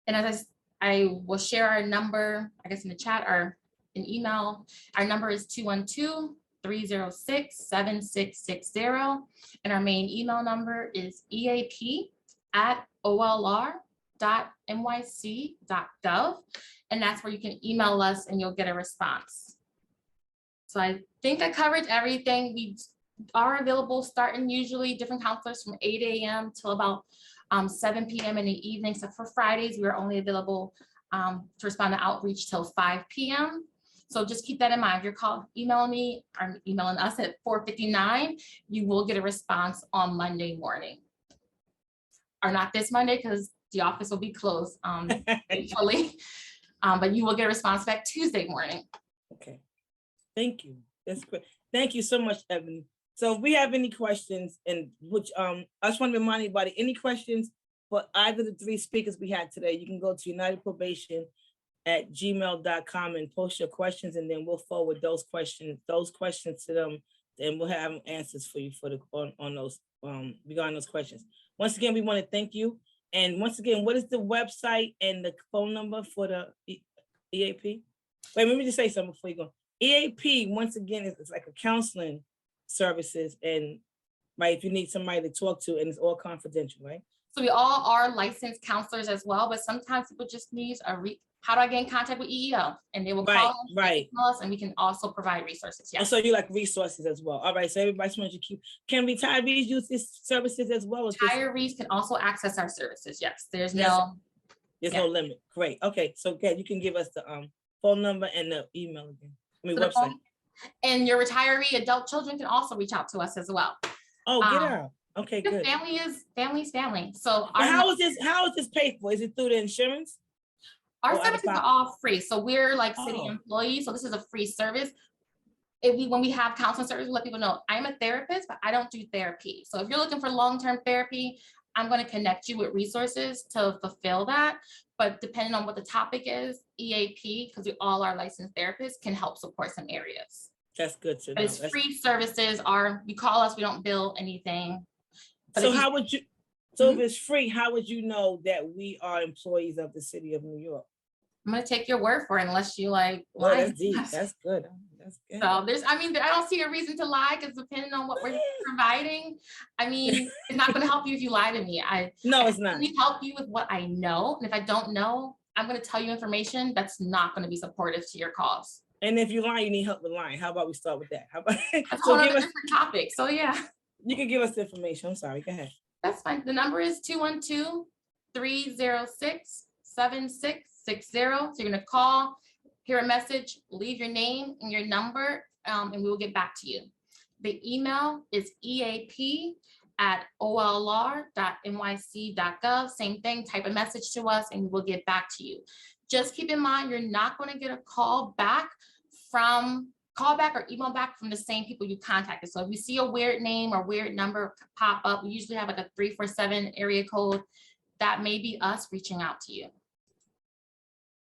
Speaker 5: And as I will share our number, I guess in the chat or an email, our number is 212-306-7660. And our main email number is eap@olr.nyc.gov. And that's where you can email us and you'll get a response. So I think I covered everything. We are available starting usually different counselors from 8 a.m. till about 7 p.m. in the evening. So for Fridays, we're only available to respond to outreach till 5 p.m. So just keep that in mind. If you're emailing me or emailing us at 4:59, you will get a response on Monday morning. Or not this Monday because the office will be closed usually, but you will get a response back Tuesday morning.
Speaker 1: Okay, thank you. That's great. Thank you so much, Ebony. So if we have any questions, and which I just want to remind anybody, any questions for either of the three speakers we had today, you can go to unitedprobation@gmail.com and post your questions, and then we'll forward those questions to them, and we'll have answers for you on those regarding those questions. Once again, we want to thank you. And once again, what is the website and the phone number for the EAP? Wait, let me just say something before you go. EAP, once again, it's like a counseling services, and right, if you need somebody to talk to, and it's all confidential, right?
Speaker 5: So we all are licensed counselors as well, but sometimes people just need how do I get in contact with EEO? And they will call us,
Speaker 1: right.
Speaker 5: And we can also provide resources. Yeah.
Speaker 1: Oh, so you like resources as well. All right. So everybody's want to can retirees use these services as well?
Speaker 5: Retirees can also access our services. Yes. There's no
Speaker 1: limit. Great. Okay. So again, you can give us the phone number and the email again. Website.
Speaker 5: And your retiree adult children can also reach out to us as well.
Speaker 1: Oh, get out. Okay, good.
Speaker 5: Family's family. So
Speaker 1: how is this paid for? Is it through the insurance?
Speaker 5: Our services are all free. So we're like city employees. So this is a free service. When we have counseling services, we let people know I'm a therapist, but I don't do therapy. So if you're looking for long-term therapy, I'm going to connect you with resources to fulfill that. But depending on what the topic is, EAP, because we all are licensed therapists, can help support some areas.
Speaker 1: That's good to know.
Speaker 5: But it's free services. You call us, we don't bill anything. But
Speaker 1: so how would you, if it's free, how would you know that we are employees of the city of New York?
Speaker 5: I'm going to take your word for it unless you like.
Speaker 1: Oh, that's deep. That's good. That's good.
Speaker 5: So I don't see a reason to lie, because depending on what we're providing, it's not going to help you if you lie to me.
Speaker 1: No, it's not.
Speaker 5: I can help you with what I know. And if I don't know, I'm going to tell you information that's not going to be supportive to your cause.
Speaker 1: And if you lie, you need help with lying. How about we start with that? How about
Speaker 5: that's a different topic. So yeah.
Speaker 1: You can give us the information. I'm sorry. Go ahead.
Speaker 5: That's fine. The number is 212-306-7660. So you're going to call, hear a message, leave your name and your number, and we will get back to you. The email is eap@olr.nyc.gov. Same thing, type a message to us and we will get back to you. Just keep in mind, you're not going to get a call back or email back from the same people you contacted. So if you see a weird name or weird number pop up, we usually have like a 347 area code. That may be us reaching out to you.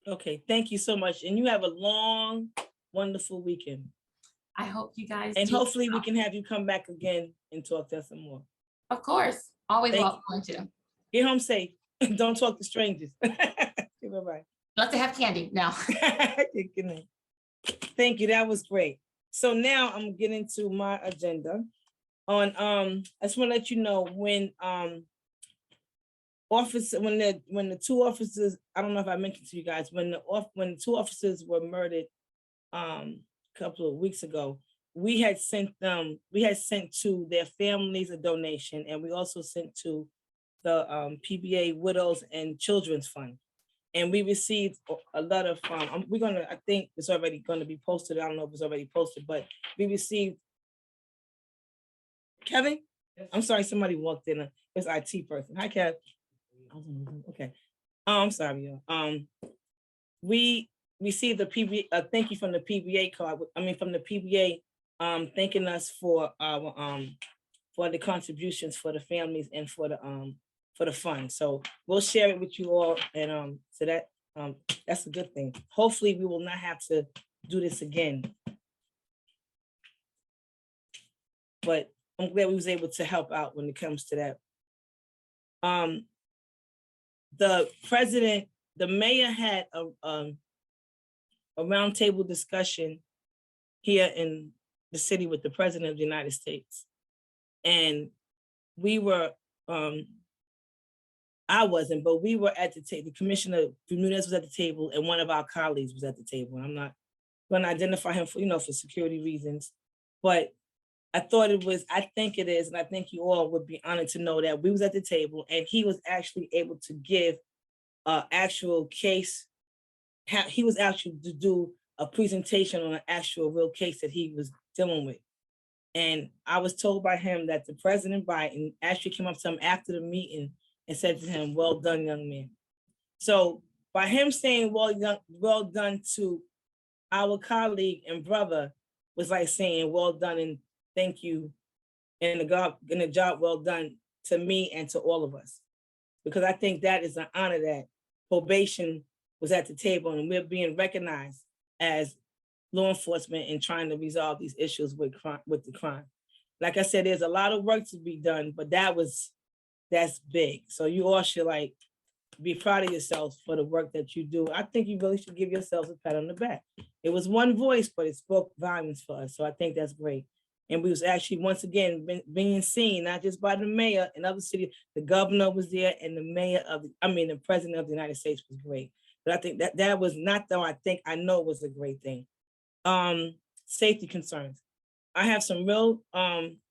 Speaker 1: Okay, thank you so much. And you have a long, wonderful weekend.
Speaker 5: I hope you guys
Speaker 1: and hopefully we can have you come back again and talk to us some more.
Speaker 5: Of course. Always welcome to.
Speaker 1: Get home safe. Don't talk to strangers. Bye-bye.
Speaker 5: Let's have candy now.
Speaker 1: Good night. Thank you. That was great. So now I'm getting to my agenda. On I just want to let you know when when the two officers, I don't know if I mentioned to you guys, when the two officers were murdered a couple of weeks ago, we had sent to their families a donation, and we also sent to the PBA Widows and Children's Fund. And we received a lot of, I think it's already going to be posted. I don't know if it's already posted, but we received, Kevin? I'm sorry, somebody walked in. It's IT person. Hi, Kev. Okay. I'm sorry, y'all. We received a PBA, thank you from the PBA card. From the PBA, thanking us for our for the contributions for the families and for the fund. So we'll share it with you all, and so that that's a good thing. Hopefully, we will not have to do this again. But I'm glad we was able to help out when it comes to that. The president, the mayor had a roundtable discussion here in the city with the president of the United States. And we were, I wasn't, but we were at the table. The commissioner Bermudez was at the table, and one of our colleagues was at the table. I'm not going to identify him for, for security reasons, but I think it is, and I think you all would be honored to know that we was at the table, and he was actually able to give an actual case. He was actually to do a presentation on an actual real case that he was dealing with. And I was told by him that the President Biden actually came up to him after the meeting and said to him, "Well done, young man." So by him saying, well done to our colleague and brother was like saying, well done and thank you, and the job well done to me and to all of us. Because I think that is an honor that probation was at the table and we're being recognized as law enforcement in trying to resolve these issues with the crime. Like I said, there's a lot of work to be done, but that's big. So you all should be proud of yourselves for the work that you do. I think you really should give yourselves a pat on the back. It was one voice, but it spoke volumes for us. So I think that's great. And we was actually, once again, being seen, not just by the mayor and other cities, the governor was there, and the president of the United States was great. But I think that was not, though, I know it was a great thing. Safety concerns. I have some real,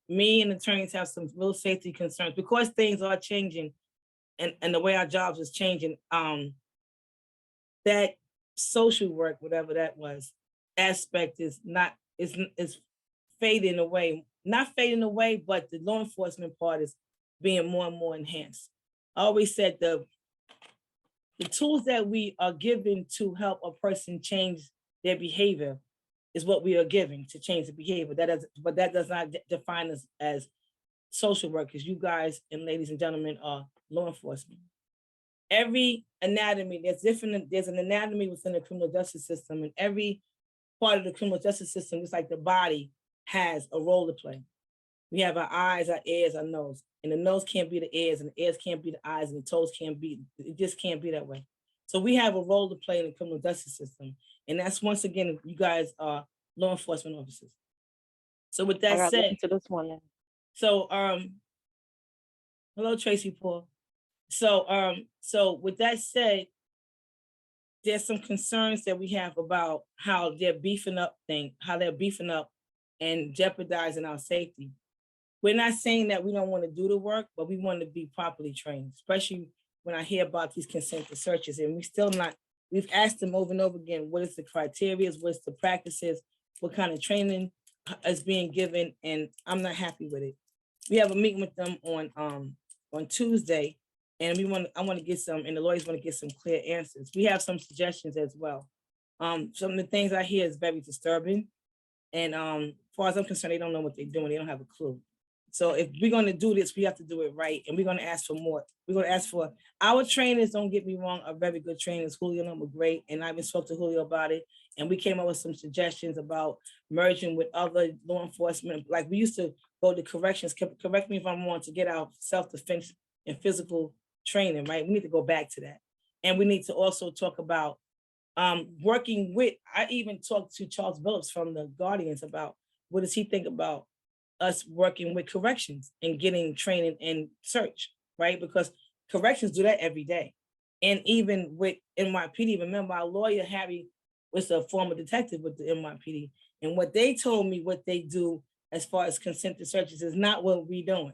Speaker 1: me and attorneys have some real safety concerns because things are changing and the way our jobs is changing. That social work, whatever that was, aspect is fading away. Not fading away, but the law enforcement part is being more and more enhanced. I always said the tools that we are given to help a person change their behavior is what we are giving to change the behavior. But that does not define us as social workers. You guys and ladies and gentlemen are law enforcement. Every anatomy, there's an anatomy within the criminal justice system, and every part of the criminal justice system, just like the body, has a role to play. We have our eyes, our ears, our nose, and the nose can't be the ears, and the ears can't be the eyes, and the toes can't be, it just can't be that way. So we have a role to play in the criminal justice system. And that's, once again, you guys are law enforcement officers. So with that said,
Speaker 6: to this one.
Speaker 1: So hello, Tracy Paul. So with that said, there's some concerns that we have about how they're beefing up and jeopardizing our safety. We're not saying that we don't want to do the work, but we want to be properly trained, especially when I hear about these consented searches. And we've asked them over and over again, what is the criteria, what's the practices, what kind of training is being given, and I'm not happy with it. We have a meeting with them on Tuesday, and I want to get some, and the lawyers want to get some clear answers. We have some suggestions as well. Some of the things I hear is very disturbing. And as far as I'm concerned, they don't know what they're doing. They don't have a clue. So if we're going to do this, we have to do it right. And we're going to ask for more. We're going to ask for our trainers, don't get me wrong, are very good trainers. Julio and them were great. And I even spoke to Julio about it. And we came up with some suggestions about merging with other law enforcement. Like we used to go to corrections, correct me if I'm wrong, to get our self-defense and physical training, right? We need to go back to that. And we need to also talk about Working with, I even talked to Charles Phillips from the Guardians about what does he think about us working with corrections and getting training in search, right? Because corrections do that every day. And even with NYPD, remember our lawyer, Harry, was a former detective with the NYPD. And what they told me, what they do as far as consent to searches is not what we're doing.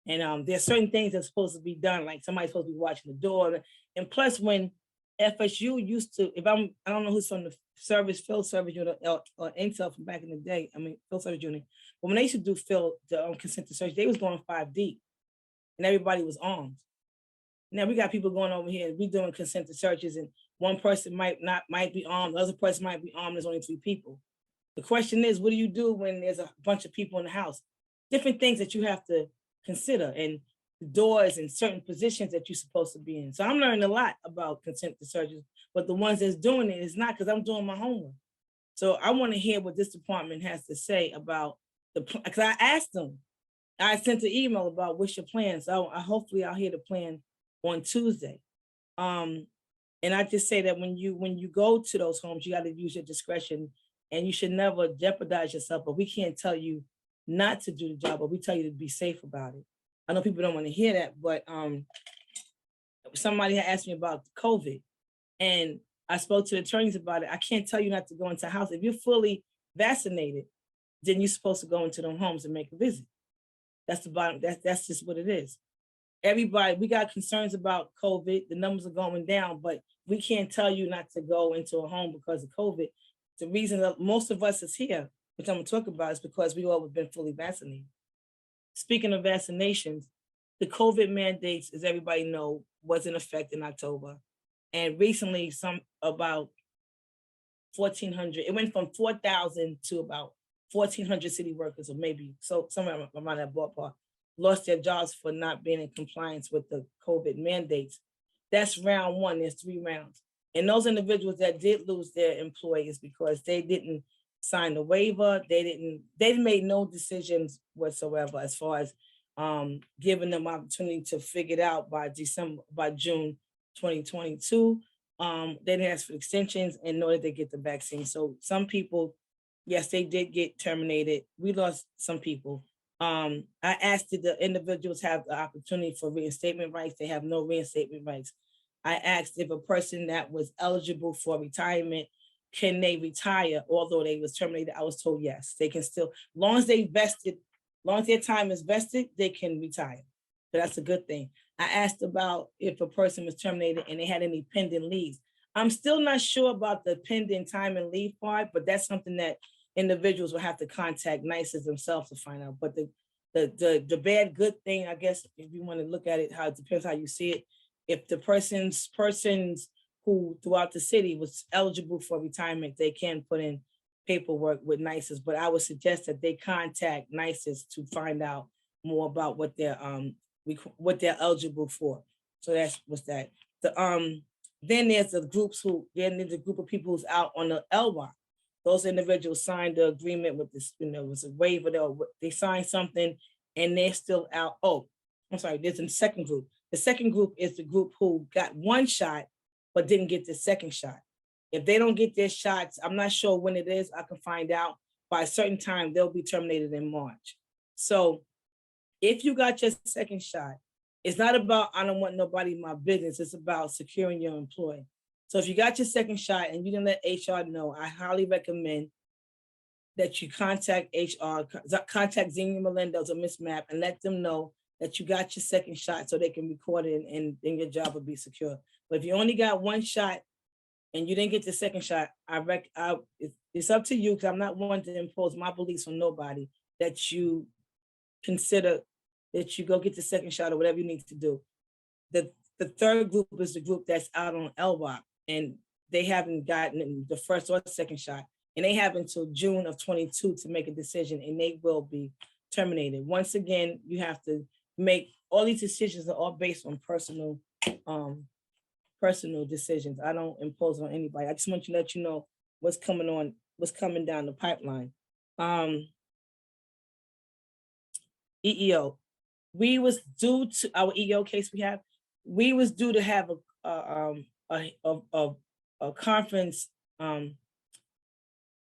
Speaker 1: And there's certain things that's supposed to be done, like somebody's supposed to be watching the door. And plus when FSU used to, I don't know who's from the field service unit or Intel from back in the day, field service unit. But when they used to do the consent to search, they was going 5 deep and everybody was armed. Now we got people going over here, we doing consent to searches and one person might be armed, the other person might be armed, there's only 3 people. The question is, what do you do when there's a bunch of people in the house? Different things that you have to consider and the doors and certain positions that you're supposed to be in. So I'm learning a lot about consent to searches, but the ones that's doing it is not, because I'm doing my homework. So I want to hear what this department has to say about because I asked them, I sent an email about what's your plan. So hopefully I'll hear the plan on Tuesday. And I just say that when you go to those homes, you got to use your discretion and you should never jeopardize yourself, but we can't tell you not to do the job, but we tell you to be safe about it. I know people don't want to hear that, but somebody had asked me about COVID and I spoke to the attorneys about it. I can't tell you not to go into a house. If you're fully vaccinated, then you're supposed to go into them homes and make a visit. That's the bottom, that's just what it is. Everybody, we got concerns about COVID, the numbers are going down, but we can't tell you not to go into a home because of COVID. The reason that most of us is here, which I'm gonna talk about, is because we all have been fully vaccinated. Speaking of vaccinations, the COVID mandates, as everybody know, was in effect in October. And recently, about 1,400, it went from 4,000 to about 1,400 city workers, or maybe, so somewhere around that ballpark, lost their jobs for not being in compliance with the COVID mandates. That's round 1, there's 3 rounds. And those individuals that did lose their employees because they didn't sign the waiver, they made no decisions whatsoever as far as giving them opportunity to figure it out by June 2022. They didn't ask for extensions in order to get the vaccine. So some people, yes, they did get terminated. We lost some people. I asked did the individuals have the opportunity for reinstatement rights. They have no reinstatement rights. I asked if a person that was eligible for retirement, can they retire although they was terminated? I was told yes, they can still, long as their time is vested, they can retire. So that's a good thing. I asked about if a person was terminated and they had any pending leaves. I'm still not sure about the pending time and leave part, but that's something that individuals will have to contact NICEs themselves to find out. But the bad, good thing, I guess, if you want to look at it, how it depends how you see it. If the persons who throughout the city was eligible for retirement, they can put in paperwork with NICEs, but I would suggest that they contact NICEs to find out more about what they're eligible for. So that's what's that. Then there's a group of people who's out on the LWOP. Those individuals signed the agreement with this, it was a waiver, they signed something and they're still out. Oh, I'm sorry, there's a second group. The second group is the group who got 1 shot, but didn't get the second shot. If they don't get their shots, I'm not sure when it is, I can find out. By a certain time, they'll be terminated in March. So if you got your second shot, it's not about, I don't want nobody in my business, it's about securing your employee. So if you got your second shot and you didn't let HR know, I highly recommend that you contact HR, contact Xenia Melendez or Miss Mapp and let them know that you got your second shot so they can record it and then your job will be secure. But if you only got 1 shot and you didn't get the second shot, it's up to you, because I'm not one to impose my beliefs on nobody, that you consider that you go get the second shot or whatever you need to do. The third group is the group that's out on LWOP and they haven't gotten the first or second shot, and they have until June of 22 to make a decision and they will be terminated. Once again, you have to make, all these decisions are all based on personal decisions. I don't impose on anybody. I just want to let you know what's coming down the pipeline. EEO. We was due to our EEO case we was due to have a a conference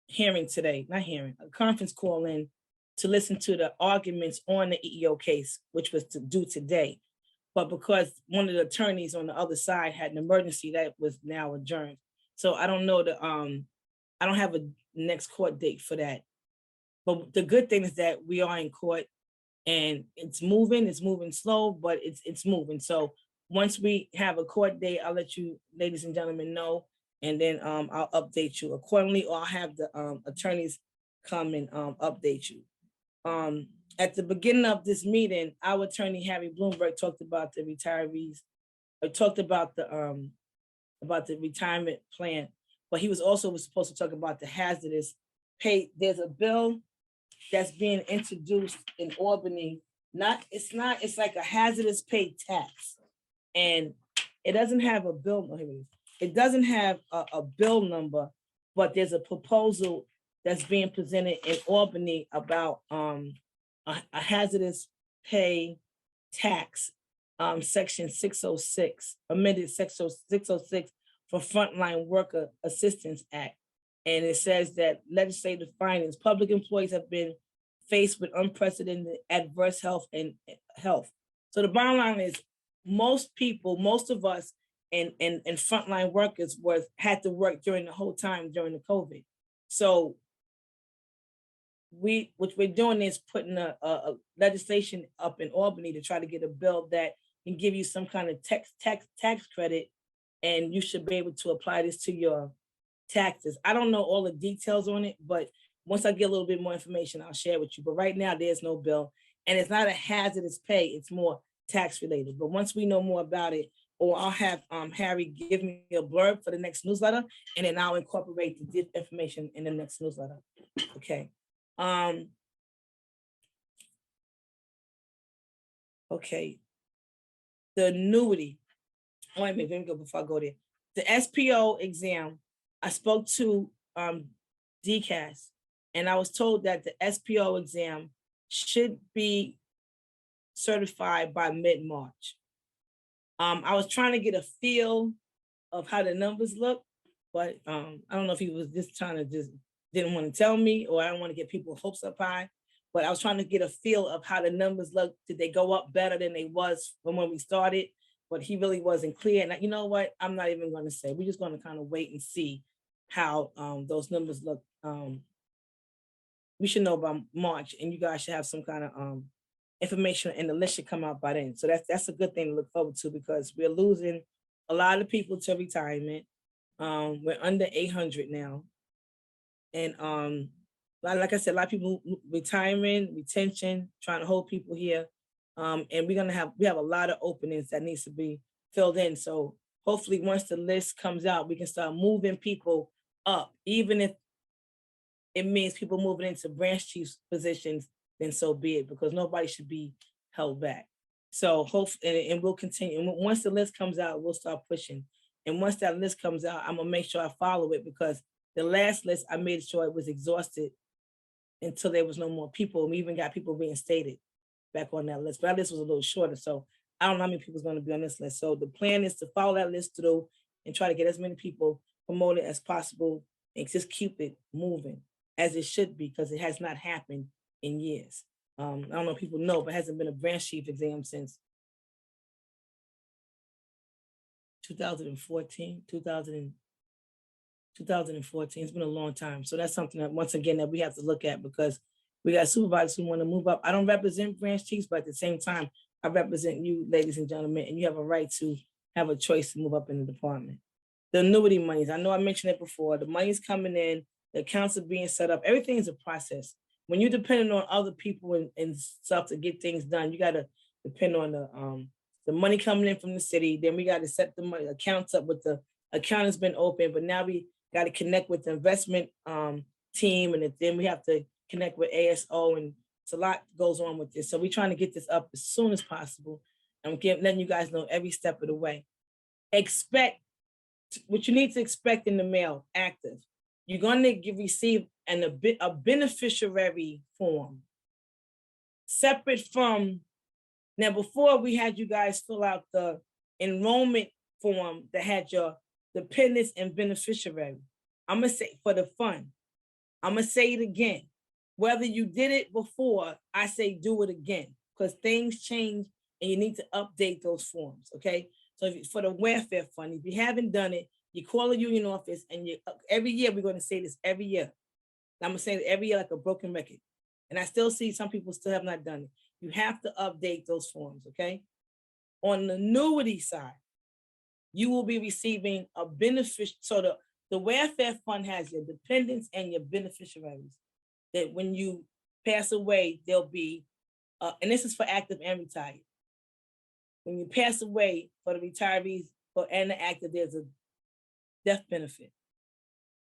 Speaker 1: hearing today, not hearing, a conference call in to listen to the arguments on the EEO case, which was to do today. But because one of the attorneys on the other side had an emergency, that was now adjourned. So I don't know I don't have a next court date for that. But the good thing is that we are in court and it's moving slow, but it's moving. So once we have a court date, I'll let you, ladies and gentlemen, know, and then I'll update you accordingly, or I'll have the attorneys come and update you. At the beginning of this meeting, our attorney, Harry Bloomberg, talked about the retirees, or talked about the retirement plan, but he was supposed to talk about the hazardous pay. There's a bill that's being introduced in Albany. It's like a hazardous pay tax. And it doesn't have a bill, no, here it is. It doesn't have a bill number, but there's a proposal that's being presented in Albany about a hazardous pay tax, section 606, amended section 606 for Frontline Worker Assistance Act. And it says that legislative findings, public employees have been faced with unprecedented adverse health. So the bottom line is most people, most of us and frontline workers had to work during the whole time during the COVID. So what we're doing is putting a legislation up in Albany to try to get a bill that can give you some kind of tax credit, and you should be able to apply this to your taxes. I don't know all the details on it, but once I get a little bit more information, I'll share with you. But right now, there's no bill, and it's not a hazardous pay. It's more tax related. But once we know more about it, or I'll have Harry give me a blurb for the next newsletter, and then I'll incorporate the information in the next newsletter. Okay. Okay. The annuity. Wait a minute, let me go before I go there. The SPO exam, I spoke to DCAS, and I was told that the SPO exam should be certified by mid-March. I was trying to get a feel of how the numbers look, but I don't know if he was just trying to didn't want to tell me, or I don't want to get people's hopes up high, but I was trying to get a feel of how the numbers look. Did they go up better than they was from when we started? But he really wasn't clear. And you know what? I'm not even going to say. We're just going to kind of wait and see how those numbers look. We should know by March, and you guys should have some kind of information, and the list should come out by then. So that's a good thing to look forward to, because we're losing a lot of people to retirement. We're under 800 now. And like I said, a lot of people retirement, retention, trying to hold people here. And we have a lot of openings that needs to be filled in. So hopefully once the list comes out, we can start moving people up, even if it means people moving into branch chief positions, then so be it, because nobody should be held back. So hopefully, and we'll continue. And once the list comes out, we'll start pushing. And once that list comes out, I'm gonna make sure I follow it, because the last list, I made sure it was exhausted until there was no more people. We even got people reinstated back on that list. But that list was a little shorter, so I don't know how many people is going to be on this list. So the plan is to follow that list through and try to get as many people promoted as possible, and just keep it moving as it should be, because it has not happened in years. I don't know if people know, but it hasn't been a branch chief exam since 2014. It's been a long time. So that's something that, once again, that we have to look at, because we got supervisors who want to move up. I don't represent branch chiefs, but at the same time, I represent you, ladies and gentlemen, and you have a right to have a choice to move up in the department. The annuity monies, I know I mentioned it before, the money's coming in, the accounts are being set up, everything is a process. When you're depending on other people and stuff to get things done, you got to depend on the money coming in from the city. Then we got to set the money accounts up with the account has been open, but now we got to connect with the investment team, and then we have to connect with ASO, and it's a lot goes on with this. So we're trying to get this up as soon as possible. I'm letting you guys know every step of the way. Expect what you need to expect in the mail, active. You're going to receive a beneficiary form separate from, now before we had you guys fill out the enrollment form that had your dependents, and beneficiaries. I'm gonna say for the fund. I'm gonna say it again. Whether you did it before, I say do it again because things change and you need to update those forms. Okay. So for the welfare fund, if you haven't done it, you call the union office and every year we're going to say this every year. I'm gonna say it every year like a broken record. And I still see some people still have not done it. You have to update those forms. Okay. On the annuity side, you will be receiving a benefit. So the welfare fund has your dependents and your beneficiaries. That when you pass away, there'll be, and this is for active and retired. When you pass away for the retirees and the active, there's a death benefit.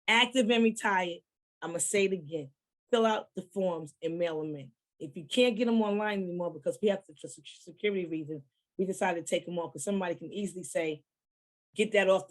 Speaker 1: Active and retired, I'm gonna say it again, fill out the forms and mail them in. If you can't get them online anymore because we have to, for security reasons, we decided to take them off because somebody can easily say, get that off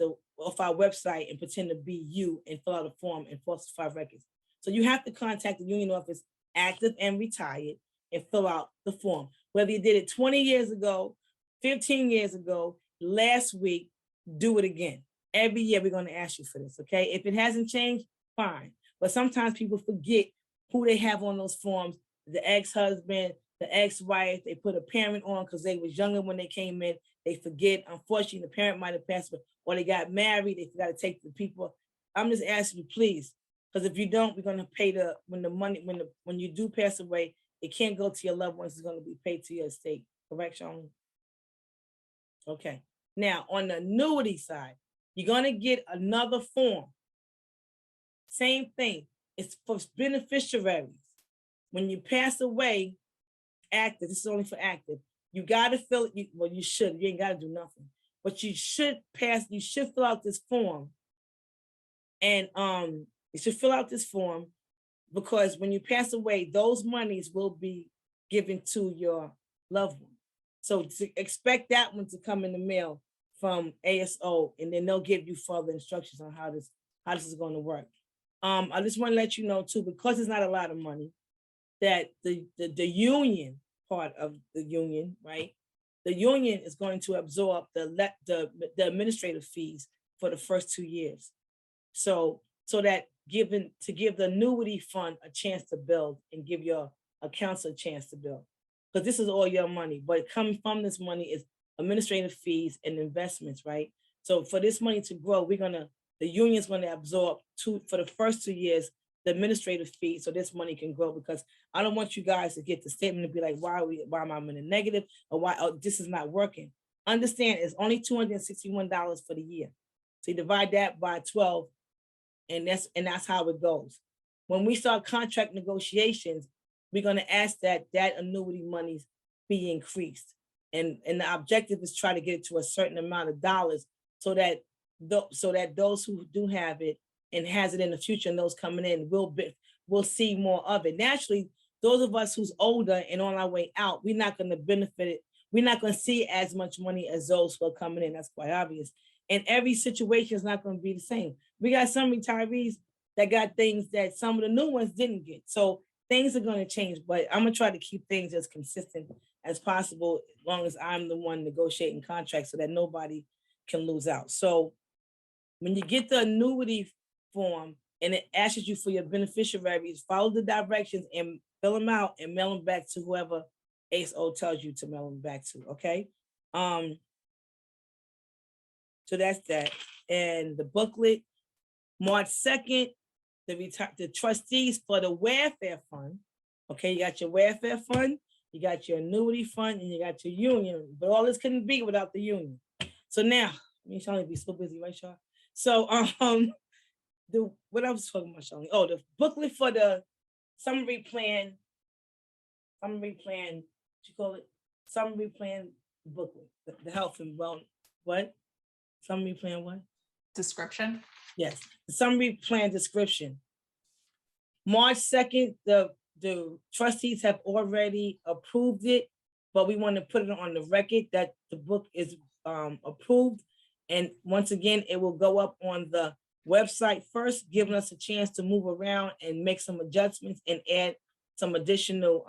Speaker 1: our website and pretend to be you and fill out a form and falsify records. So you have to contact the union office, active and retired, and fill out the form. Whether you did it 20 years ago, 15 years ago, last week, do it again. Every year we're going to ask you for this, okay? If it hasn't changed, fine. But sometimes people forget who they have on those forms, the ex-husband, the ex-wife, they put a parent on because they was younger when they came in. They forget, unfortunately, the parent might have passed away, or they got married, they forgot to take the people. I'm just asking you, please, because if you don't, we're going to pay when you do pass away, it can't go to your loved ones, it's going to be paid to your estate. Correct, Sean? Okay. Now, on the annuity side, you're going to get another form. Same thing. It's for beneficiaries. When you pass away, active, this is only for active, you got to fill it. Well, you should. You ain't got to do nothing. But you should fill out this form. And you should fill out this form because when you pass away, those monies will be given to your loved one. So expect that one to come in the mail from ASO, and then they'll give you further instructions on how this is going to work. I just want to let you know too, because it's not a lot of money, that the union part of the union, right? The union is going to absorb the administrative fees for the first 2 years. So that give the annuity fund a chance to build and give your accounts a chance to build. Because this is all your money, but coming from this money is administrative fees and investments, right? So for this money to grow, the union's gonna absorb for the first 2 years, the administrative fees, so this money can grow, because I don't want you guys to get the statement and be like, why am I in a negative, or why this is not working. Understand, it's only $261 for the year. So you divide that by 12, and that's how it goes. When we start contract negotiations, we're gonna ask that annuity monies be increased. And the objective is try to get it to a certain amount of dollars so that those who do have it and has it in the future and those coming in will see more of it. Naturally, those of us who's older and on our way out, we're not going to benefit it. We're not going to see as much money as those who are coming in. That's quite obvious. And every situation is not going to be the same. We got some retirees that got things that some of the new ones didn't get. So things are going to change, but I'm going to try to keep things as consistent as possible, as long as I'm the one negotiating contracts so that nobody can lose out. So when you get the annuity form and it asks you for your beneficiaries, follow the directions and fill them out and mail them back to whoever ASO tells you to mail them back to, okay? So that's that. And the booklet, March 2nd, the trustees for the welfare fund, okay, you got your welfare fund, you got your annuity fund, and you got your union, but all this couldn't be without the union. So now, Charlie be so busy, right, Charlie? So what I was talking about, Charlie? Oh, the booklet for the summary plan, what you call it? Summary plan booklet, the health and wellness, what? Summary plan what?
Speaker 6: Description?
Speaker 1: Yes, the summary plan description. March 2nd, the trustees have already approved it, but we want to put it on the record that the book is approved. And once again, it will go up on the website first, giving us a chance to move around and make some adjustments and add some additional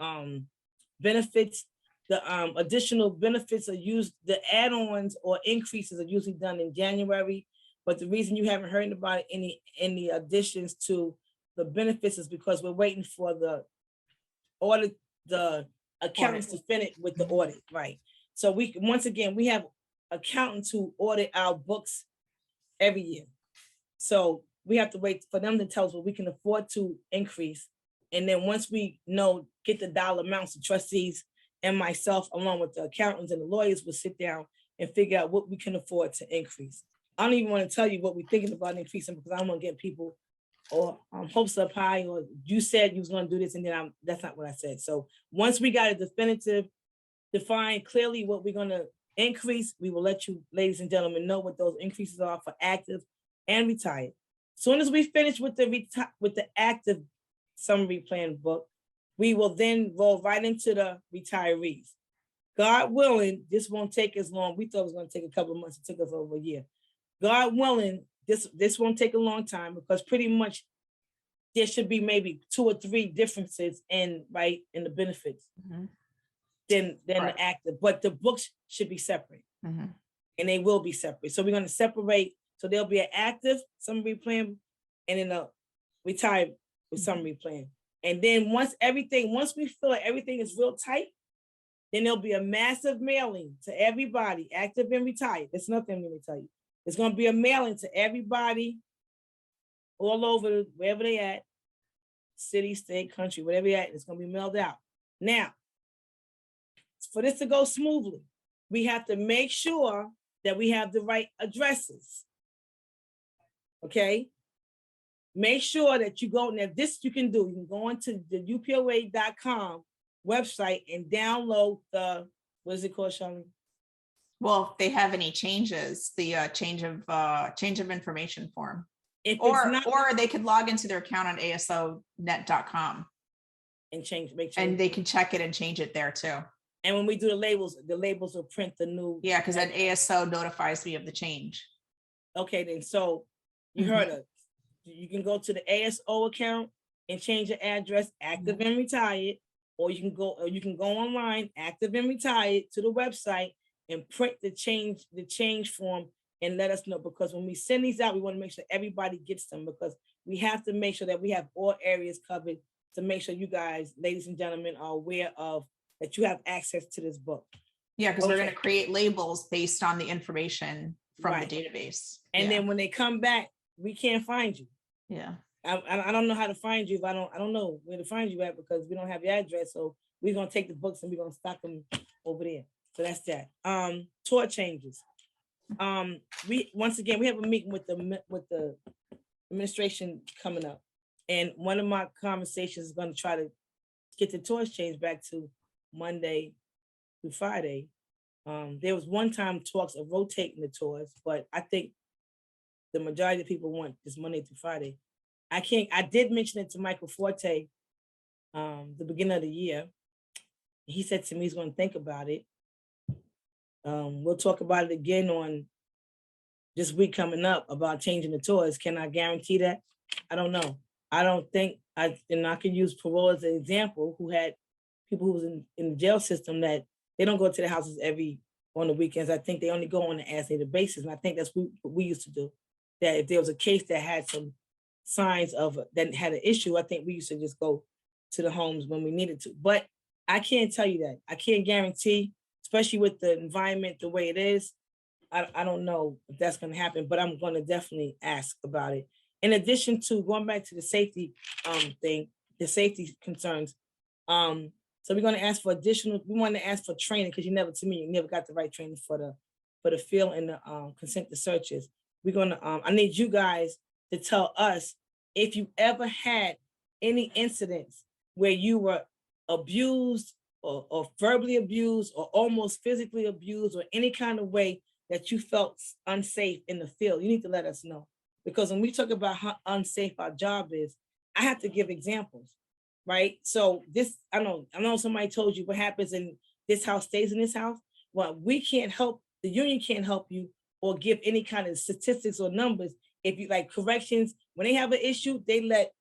Speaker 1: benefits. The additional benefits are used, the add-ons or increases are usually done in January. But the reason you haven't heard about any additions to the benefits is because we're waiting for the audit, the accountants to finish with the audit, right? So once again, we have accountants who audit our books every year. So we have to wait for them to tell us what we can afford to increase. And then once we get the dollar amounts, the trustees and myself, along with the accountants and the lawyers, will sit down and figure out what we can afford to increase. I don't even want to tell you what we're thinking about increasing, because I don't want to get people or hopes up high, or you said you was going to do this and then that's not what I said. So once we got a definitive, define clearly what we're going to increase, we will let you, ladies and gentlemen, know what those increases are for active and retired. Soon as we finish with the active summary plan book, we will then roll right into the retirees. God willing, this won't take as long. We thought it was going to take a couple of months. It took us over a year. God willing, this won't take a long time, because pretty much there should be maybe 2 or 3 differences in the benefits than the active, but the books should be separate, and they will be separate. So we're going to separate. So there'll be an active summary plan and then a retired summary plan. And then once we feel like everything is real tight, then there'll be a massive mailing to everybody, active and retired. That's nothing I'm going to tell you. It's going to be a mailing to everybody all over, wherever they at, city, state, country, whatever you're at, it's going to be mailed out. Now, for this to go smoothly, we have to make sure that we have the right addresses. Okay? Make sure that you go, now this you can do. You can go onto the UPOA.com website and download the, what is it called, Charlene?
Speaker 6: Well, if they have any changes, the change of information form. Or they could log into their account on asonet.com
Speaker 1: and make change.
Speaker 6: And they can check it and change it there too.
Speaker 1: And when we do the labels will print the new.
Speaker 6: Yeah, because then ASO notifies me of the change.
Speaker 1: Okay, then. So you heard us. You can go to the ASO account and change your address, active and retired, or you can go online, active and retired, to the website and print the change form and let us know, because when we send these out, we want to make sure everybody gets them, because we have to make sure that we have all areas covered to make sure you guys, ladies and gentlemen, are aware of that you have access to this book.
Speaker 6: Yeah, because they're going to create labels based on the information from the database.
Speaker 1: And then when they come back, we can't find you.
Speaker 6: Yeah.
Speaker 1: I don't know how to find you if I don't know where to find you at, because we don't have your address. So we're gonna take the books and we're gonna stock them over there. So that's that. Tour changes. We once again we have a meeting with the administration coming up, and one of my conversations is going to try to get the tours changed back to Monday through Friday. There was one time talks of rotating the tours, but I think the majority of people want this Monday through Friday. I did mention it to Michael Forte the beginning of the year. He said to me he's going to think about it. We'll talk about it again on this week coming up about changing the tours. Can I guarantee that? I don't know. I don't think I can use parole as an example, who had people who was in the jail system that they don't go to the houses on the weekends. I think they only go on an as-needed basis. And I think that's what we used to do. That if there was a case that had some signs of that had an issue, I think we used to just go to the homes when we needed to. But I can't tell you that. I can't guarantee, especially with the environment the way it is. I don't know if that's going to happen, but I'm going to definitely ask about it. In addition to going back to the safety thing, the safety concerns. So we're going to ask for additional. We want to ask for training, because you never got the right training for the field and the consent to searches. We're going to. I need you guys to tell us if you ever had any incidents where you were abused or verbally abused or almost physically abused, or any kind of way that you felt unsafe in the field. You need to let us know, because when we talk about how unsafe our job is, I have to give examples, right? So this, I know somebody told you what happens in this house stays in this house. Well, we can't help, the union can't help you or give any kind of statistics or numbers. If you like corrections, when they have an issue, they let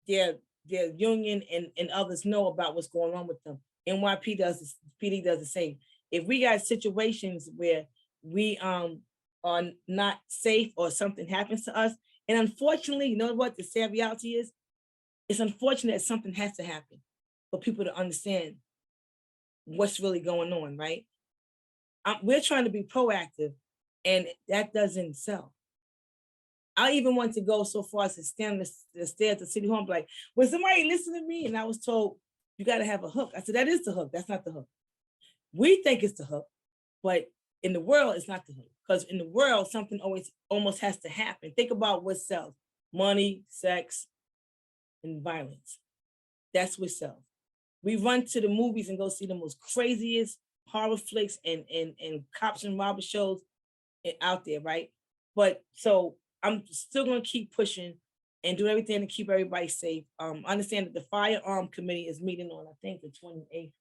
Speaker 1: their union and others know about what's going on with them. NYP does this, PD does the same. If we got situations where we are not safe or something happens to us. And unfortunately, you know what the sad reality is? It's unfortunate that something has to happen for people to understand what's really going on, right? We're trying to be proactive, and that doesn't sell. I even want to go so far as to stand the stairs at the city hall and be like, "Will somebody listen to me?" And I was told, "You got to have a hook." I said, "That is the hook. That's not the hook. We think it's the hook, but in the world, it's not the hook. Because in the world, something almost has to happen. Think about what sells: money, sex, and violence. That's what sells. We run to the movies and go see the most craziest horror flicks and cops and robber shows out there, right? But so I'm still going to keep pushing and do everything to keep everybody safe. Understand that the firearm committee is meeting on, I think, the 28th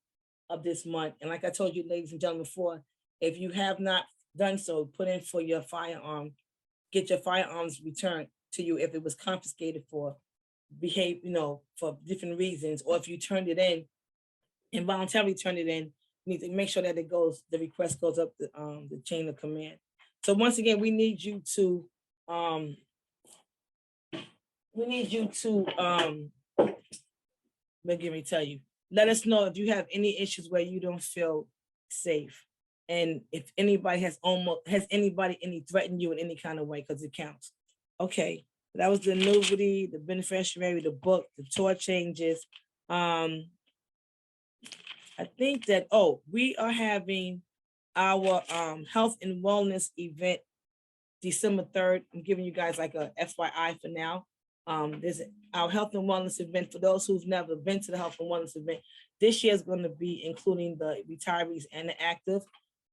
Speaker 1: of this month. And like I told you, ladies and gentlemen, before, if you have not done so, put in for your firearm, get your firearms returned to you if it was confiscated for for different reasons, or if you turned it in, involuntarily turned it in, you need to make sure that the request goes up the chain of command. So once again, we need you to let me tell you, let us know if you have any issues where you don't feel safe. And if anybody has any threatened you in any kind of way, because it counts. Okay, that was the annuity, the beneficiary, the book, the tour changes. I think that, we are having our health and wellness event December 3rd. I'm giving you guys like a FYI for now. There's our health and wellness event for those who've never been to the health and wellness event. This year is going to be including the retirees and the active.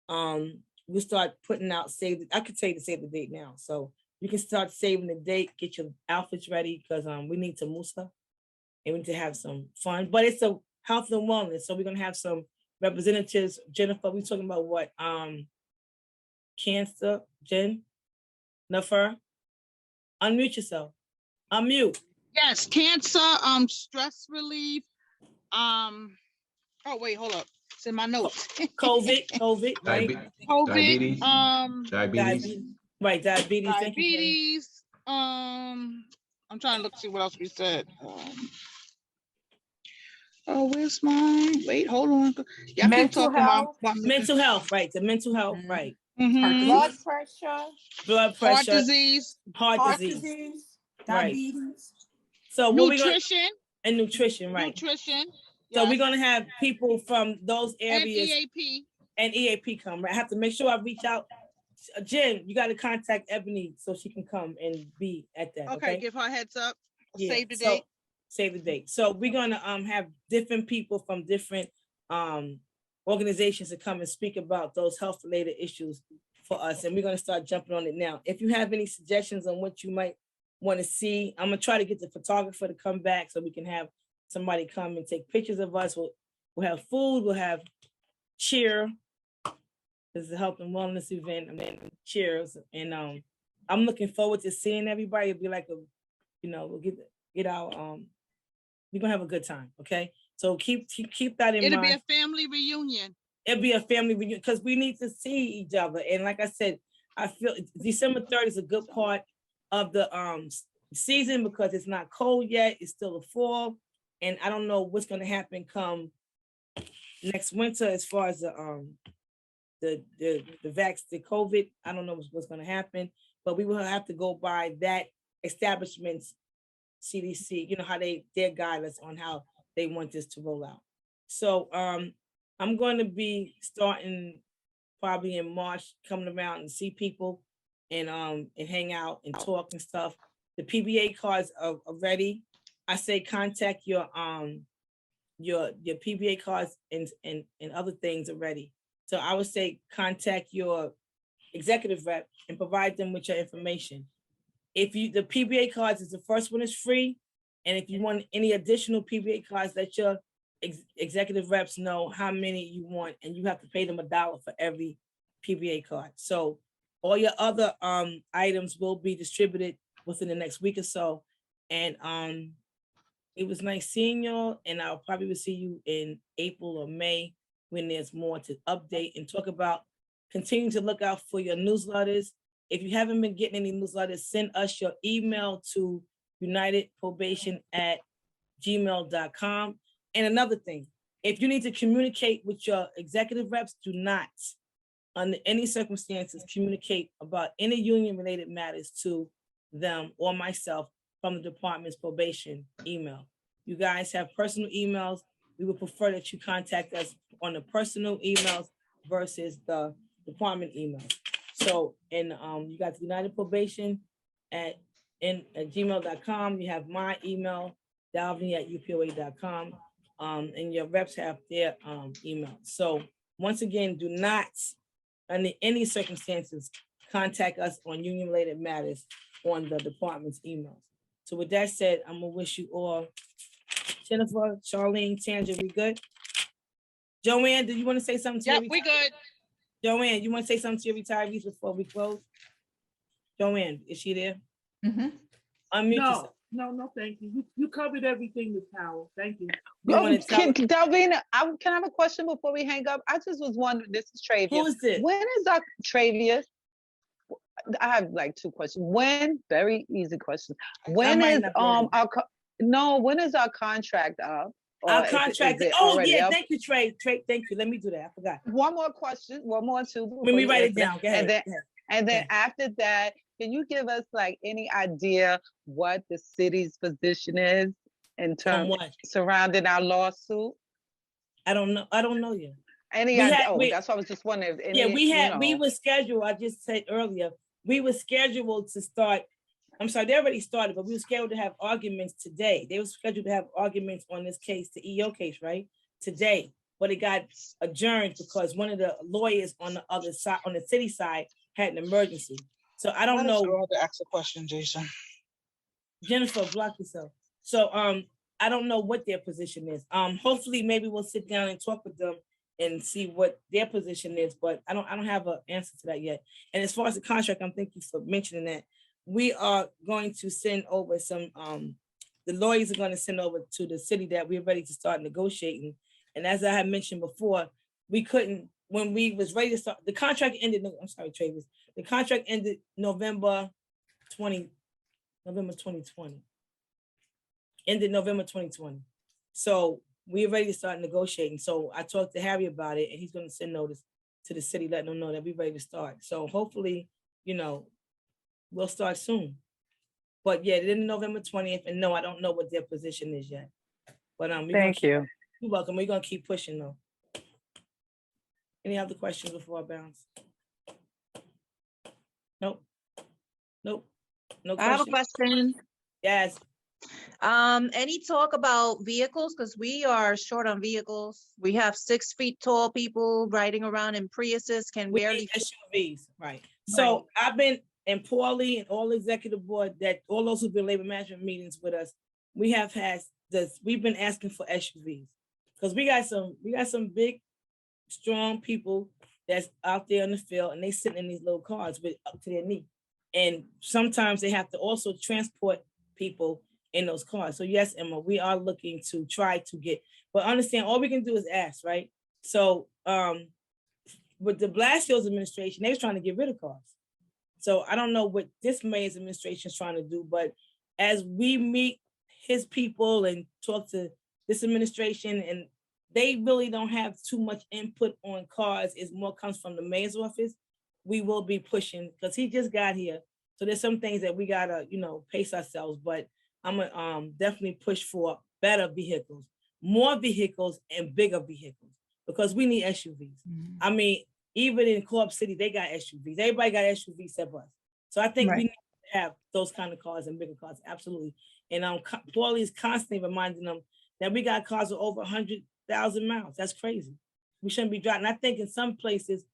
Speaker 1: We'll start putting out I could tell you to save the date now. So you can start saving the date, get your outfits ready, because we need to move stuff and we need to have some fun. But it's a health and wellness. So we're gonna have some representatives. Jennifer, we're talking about what? Cancer, Jen? Nefer? Unmute yourself. Unmute.
Speaker 7: Yes, cancer, stress relief. Oh wait, hold up. It's in my notes.
Speaker 1: COVID, right?
Speaker 7: COVID,
Speaker 2: Diabetes.
Speaker 1: Right, diabetes. Thank you, Jane.
Speaker 7: diabetes. I'm trying to look, see what else we said. Where's mine? Wait, hold on. Yeah, keep talking about
Speaker 1: mental health, right? The mental health, right?
Speaker 3: Blood
Speaker 1: Blood
Speaker 7: heart
Speaker 1: pressure,
Speaker 7: disease,
Speaker 1: heart disease,
Speaker 3: diabetes.
Speaker 1: right? So what
Speaker 7: nutrition,
Speaker 1: and nutrition, right?
Speaker 7: nutrition.
Speaker 1: So
Speaker 7: yes.
Speaker 1: we're gonna have people from those areas
Speaker 7: and
Speaker 1: EAP come, right? I have to make sure I reach out. Jen, you got to contact Ebony so she can come and be at that. Okay,
Speaker 7: give her a heads up.
Speaker 1: Yeah.
Speaker 7: Save the date.
Speaker 1: Save the date. So we're gonna have different people from different organizations to come and speak about those health related issues for us, and we're gonna start jumping on it now. If you have any suggestions on what you might want to see, I'm gonna try to get the photographer to come back so we can have somebody come and take pictures of us. We'll have food. We'll have cheer. This is a health and wellness event, and then cheers. And I'm looking forward to seeing everybody. It'll be like we'll get our we're gonna have a good time. Okay, so keep that in mind.
Speaker 7: It'll be a family reunion.
Speaker 1: It'll be a family reunion because we need to see each other. And like I said, I feel December 3rd is a good part of the season because it's not cold yet. It's still a fall, and I don't know what's gonna happen come next winter as far as the COVID. I don't know what's gonna happen, but we will have to go by that establishment's CDC, how their guidance on how they want this to roll out. So I'm going to be starting probably in March, coming around and see people and hang out and talk and stuff. The PBA cards are ready. I say contact your PBA cards and other things are ready. So I would say contact your executive rep and provide them with your information. The PBA cards is the first one is free. And if you want any additional PBA cards, let your executive reps know how many you want, and you have to pay them $1 for every PBA card. So all your other items will be distributed within the next week or so. And it was nice seeing y'all, and I'll probably will see you in April or May when there's more to update and talk about. Continue to look out for your newsletters. If you haven't been getting any newsletters, send us your email to unitedprobation@gmail.com. And another thing, if you need to communicate with your executive reps, do not, under any circumstances, communicate about any union-related matters to them or myself from the department's probation email. You guys have personal emails. We would prefer that you contact us on the personal emails versus the department emails. So, and you got the United Probation at gmail.com. You have my email, Donovan@UPOA.com. And your reps have their email. So once again, do not, under any circumstances, contact us on union-related matters on the department's emails. So with that said, I'm gonna wish you all, Jennifer, Charlene, Tanja, we good? Joanne, do you want to say something to
Speaker 7: Yep,
Speaker 1: your
Speaker 7: we good.
Speaker 1: Joanne, you want to say something to your retirees before we close? Joanne, is she there?
Speaker 6: Mhm.
Speaker 1: Unmute yourself.
Speaker 8: No, thank you. You covered everything, Ms. Powell. Thank you.
Speaker 1: You wanna tell-
Speaker 9: Delvina, can I have a question before we hang up? I just was wondering, this is Travius.
Speaker 1: Who is this?
Speaker 9: When is our Travius? I have like two questions. When, very easy question. When
Speaker 1: might
Speaker 9: is
Speaker 1: not be ready.
Speaker 9: when is our contract up?
Speaker 1: Our
Speaker 9: Or
Speaker 1: contract.
Speaker 9: is it
Speaker 1: Oh
Speaker 9: already
Speaker 1: yeah,
Speaker 9: up?
Speaker 1: thank you, Trey. Thank you. Let me do that. I forgot.
Speaker 9: One more question, one more two.
Speaker 1: Let me write it down. Go ahead.
Speaker 9: And then
Speaker 1: Okay.
Speaker 9: after that, can you give us like any idea what the city's position is in
Speaker 1: On
Speaker 9: terms
Speaker 1: what?
Speaker 9: surrounding our lawsuit?
Speaker 1: I don't know. I don't know yet.
Speaker 9: Any
Speaker 1: We
Speaker 9: idea?
Speaker 1: had- we-
Speaker 9: That's what I was just wondering. If any,
Speaker 1: Yeah, we
Speaker 9: know.
Speaker 1: were scheduled, I just said earlier, we were scheduled to start, I'm sorry, they already started, but we were scheduled to have arguments today. They were scheduled to have arguments on this case, the EO case, right? Today, but it got adjourned because one of the lawyers on the other side, on the city side, had an emergency. So I don't know.
Speaker 7: I to ask a question, Jason.
Speaker 1: Jennifer, block yourself. So I don't know what their position is. Hopefully maybe we'll sit down and talk with them and see what their position is, but I don't have an answer to that yet. And as far as the contract, I'm thank you for mentioning that. We are going to send over some, the lawyers are going to send over to the city that we're ready to start negotiating. And as I had mentioned before, we couldn't, when we was ready to start, the contract ended, I'm sorry, Travis, the contract ended November 2020. Ended November 2020. So we're ready to start negotiating. So I talked to Harry about it and he's going to send notice to the city, letting them know that we're ready to start. So hopefully, we'll start soon. But yeah, it ended November 20th. And no, I don't know what their position is yet. But
Speaker 9: Thank you.
Speaker 1: You're welcome. We're going to keep pushing though. Any other questions before I bounce? Nope. No
Speaker 10: I have a
Speaker 1: questions?
Speaker 10: question.
Speaker 1: Yes.
Speaker 10: Any talk about vehicles? Because we are short on vehicles. We have 6 feet tall people riding around in Priuses, can
Speaker 1: We
Speaker 10: barely.
Speaker 1: need SUVs, right? So I've been, and Paulie and all executive board, that all those who've been labor management meetings with us, we have had this, we've been asking for SUVs. Because we got some big, strong people that's out there in the field and they sitting in these little cars with up to their knee. And sometimes they have to also transport people in those cars. So yes, Emma, we are looking to try to get, but understand all we can do is ask, right? So with the Blasio's administration, they was trying to get rid of cars. So I don't know what this mayor's administration is trying to do, but as we meet his people and talk to this administration, and they really don't have too much input on cars, it's more comes from the mayor's office, we will be pushing, because he just got here. So there's some things that we gotta, pace ourselves, but I'm gonna definitely push for better vehicles, more vehicles and bigger vehicles, because we need SUVs. I mean, even in Co-op City, they got SUVs. Everybody got SUVs except us. So I think we need to have those kind of cars and bigger cars, absolutely. And Paulie is constantly reminding them that we got cars with over 100,000 miles. That's crazy. We shouldn't be driving. I think in some places,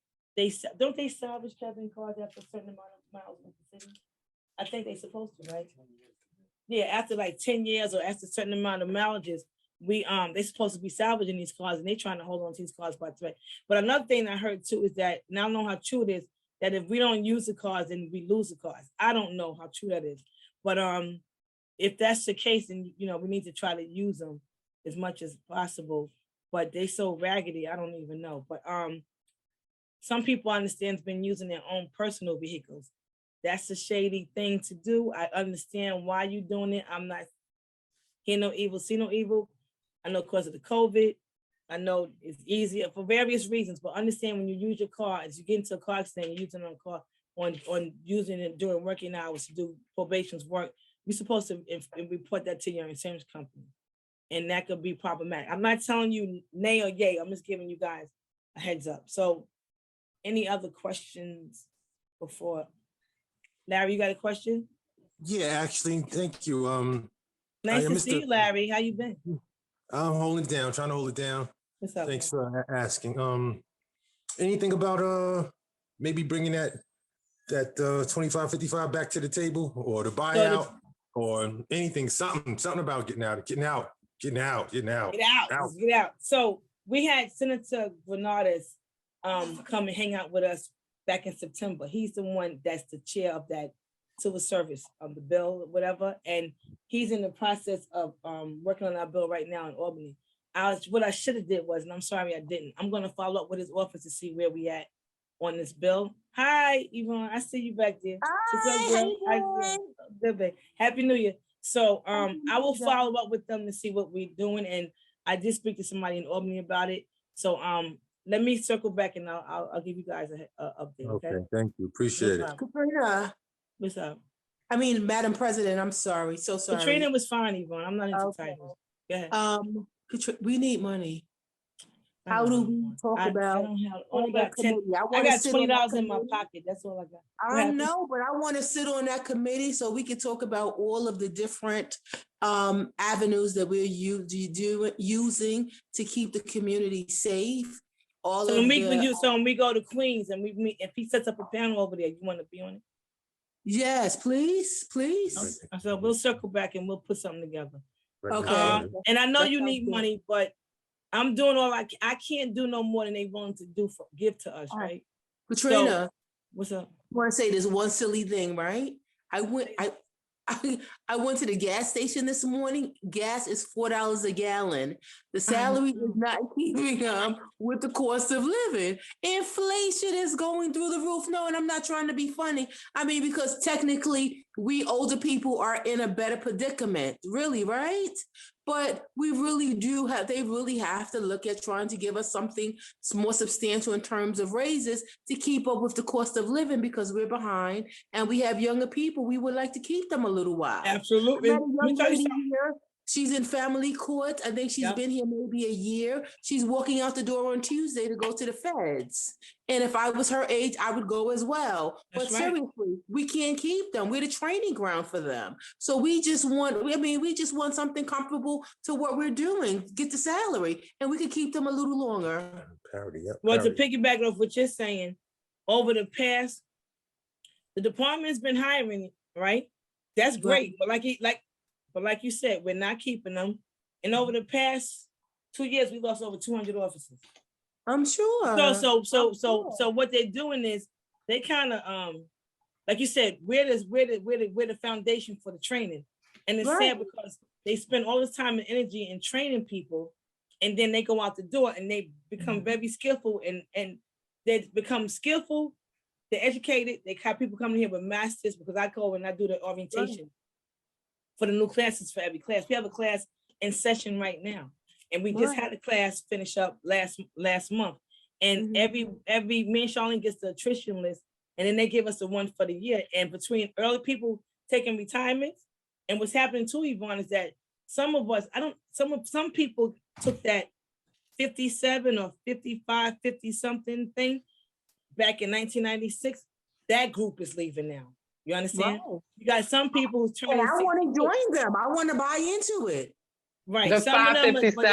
Speaker 1: don't they salvage Kevin cars after a certain amount of miles in the city? I think they're supposed to, right? Yeah, after like 10 years or after a certain amount of mileages, they're supposed to be salvaging these cars and they're trying to hold on to these cars by threat. But another thing I heard too is that, and I don't know how true it is, that if we don't use the cars, then we lose the cars. I don't know how true that is. But if that's the case, then we need to try to use them as much as possible. But they so raggedy, I don't even know. But some people I understand have been using their own personal vehicles That's a shady thing to do. I understand why you're doing it. I'm not hear no evil, see no evil. I know because of the COVID. I know it's easier for various reasons, but understand when you use your car, as you get into a car accident, you're using it on a car on using it during working hours to do probation's work, you're supposed to report that to your insurance company. And that could be problematic. I'm not telling you nay or yay. I'm just giving you guys a heads up. So any other questions before? Larry, you got a question?
Speaker 11: Yeah, actually, thank you.
Speaker 1: Nice to see you, Larry. How you been?
Speaker 11: I'm holding it down, trying to hold it down.
Speaker 1: What's up?
Speaker 11: Thanks for asking. Anything about maybe bringing that 25-55 back to the table, or the buyout, or anything, something about getting out. Get out.
Speaker 1: So we had Senator Bernardus come and hang out with us back in September. He's the one that's the chair of that civil service of the bill, whatever, and he's in the process of working on our bill right now in Albany. What I should have did was, and I'm sorry I didn't, I'm going to follow up with his office to see where we at on this bill. Hi, Yvonne, I see you back there.
Speaker 12: Hi,
Speaker 1: good, babe. Happy New Year. So I will follow up with them to see what we're doing, and I did speak to somebody in Albany about it. So let me circle back and I'll give you guys a update. Okay,
Speaker 11: thank you, appreciate it.
Speaker 12: Katrina.
Speaker 1: What's up?
Speaker 12: I mean, Madam President, I'm sorry, so sorry.
Speaker 1: Katrina was fine, Yvonne. I'm not into titles. Go ahead.
Speaker 12: We need money. How do we talk about?
Speaker 1: I got $20 in my pocket. That's all I got.
Speaker 12: I know, but I want to sit on that committee so we can talk about all of the different avenues that we're using to keep the community safe.
Speaker 1: So when we go to Queens and we meet, if he sets up a panel over there, you want to be on it?
Speaker 12: Yes, please.
Speaker 1: Okay. So we'll circle back and we'll put something together.
Speaker 12: Okay.
Speaker 1: And I know you need money, but I'm doing all I can't do no more than they willing to give to us, right?
Speaker 12: Katrina,
Speaker 1: so, what's up?
Speaker 12: I want to say this one silly thing, right? I went to the gas station this morning. Gas is $4 a gallon. The salary is not keeping up with the cost of living. Inflation is going through the roof. No, and I'm not trying to be funny. I mean, because technically we older people are in a better predicament, really, right? But we really they really have to look at trying to give us something more substantial in terms of raises to keep up with the cost of living, because we're behind and we have younger people. We would like to keep them a little while.
Speaker 1: Absolutely.
Speaker 12: She's in family court. I think she's been here maybe a year. She's walking out the door on Tuesday to go to the feds. And if I was her age, I would go as well. But seriously, we can't keep them. We're the training ground for them. So we just want something comparable to what we're doing, get the salary, and we could keep them a little longer.
Speaker 1: Well, to piggyback off what you're saying, over the past, the department's been hiring, right? That's great. But like you said, we're not keeping them. And over the past 2 years, we lost over 200 officers.
Speaker 12: I'm sure.
Speaker 1: So what they're doing is they kind of like you said, we're the foundation for the training. And it's sad because they spend all this time and energy in training people, and then they go out the door and they become very skillful and they become skillful, they're educated, they have people coming here with masters, because I go and I do the orientation for the new classes for every class. We have a class in session right now. And we just had a class finish up last month. And every me and Charlene gets the attrition list, and then they give us the one for the year. And between early people taking retirements and what's happening too, Yvonne, is that some of us, some people took that 57 or 55, 50 something thing back in 1996. That group is leaving now. You understand? Right. You got some people who's turning.
Speaker 12: I want to join them. I want to buy into it.
Speaker 1: Right. Some of them, but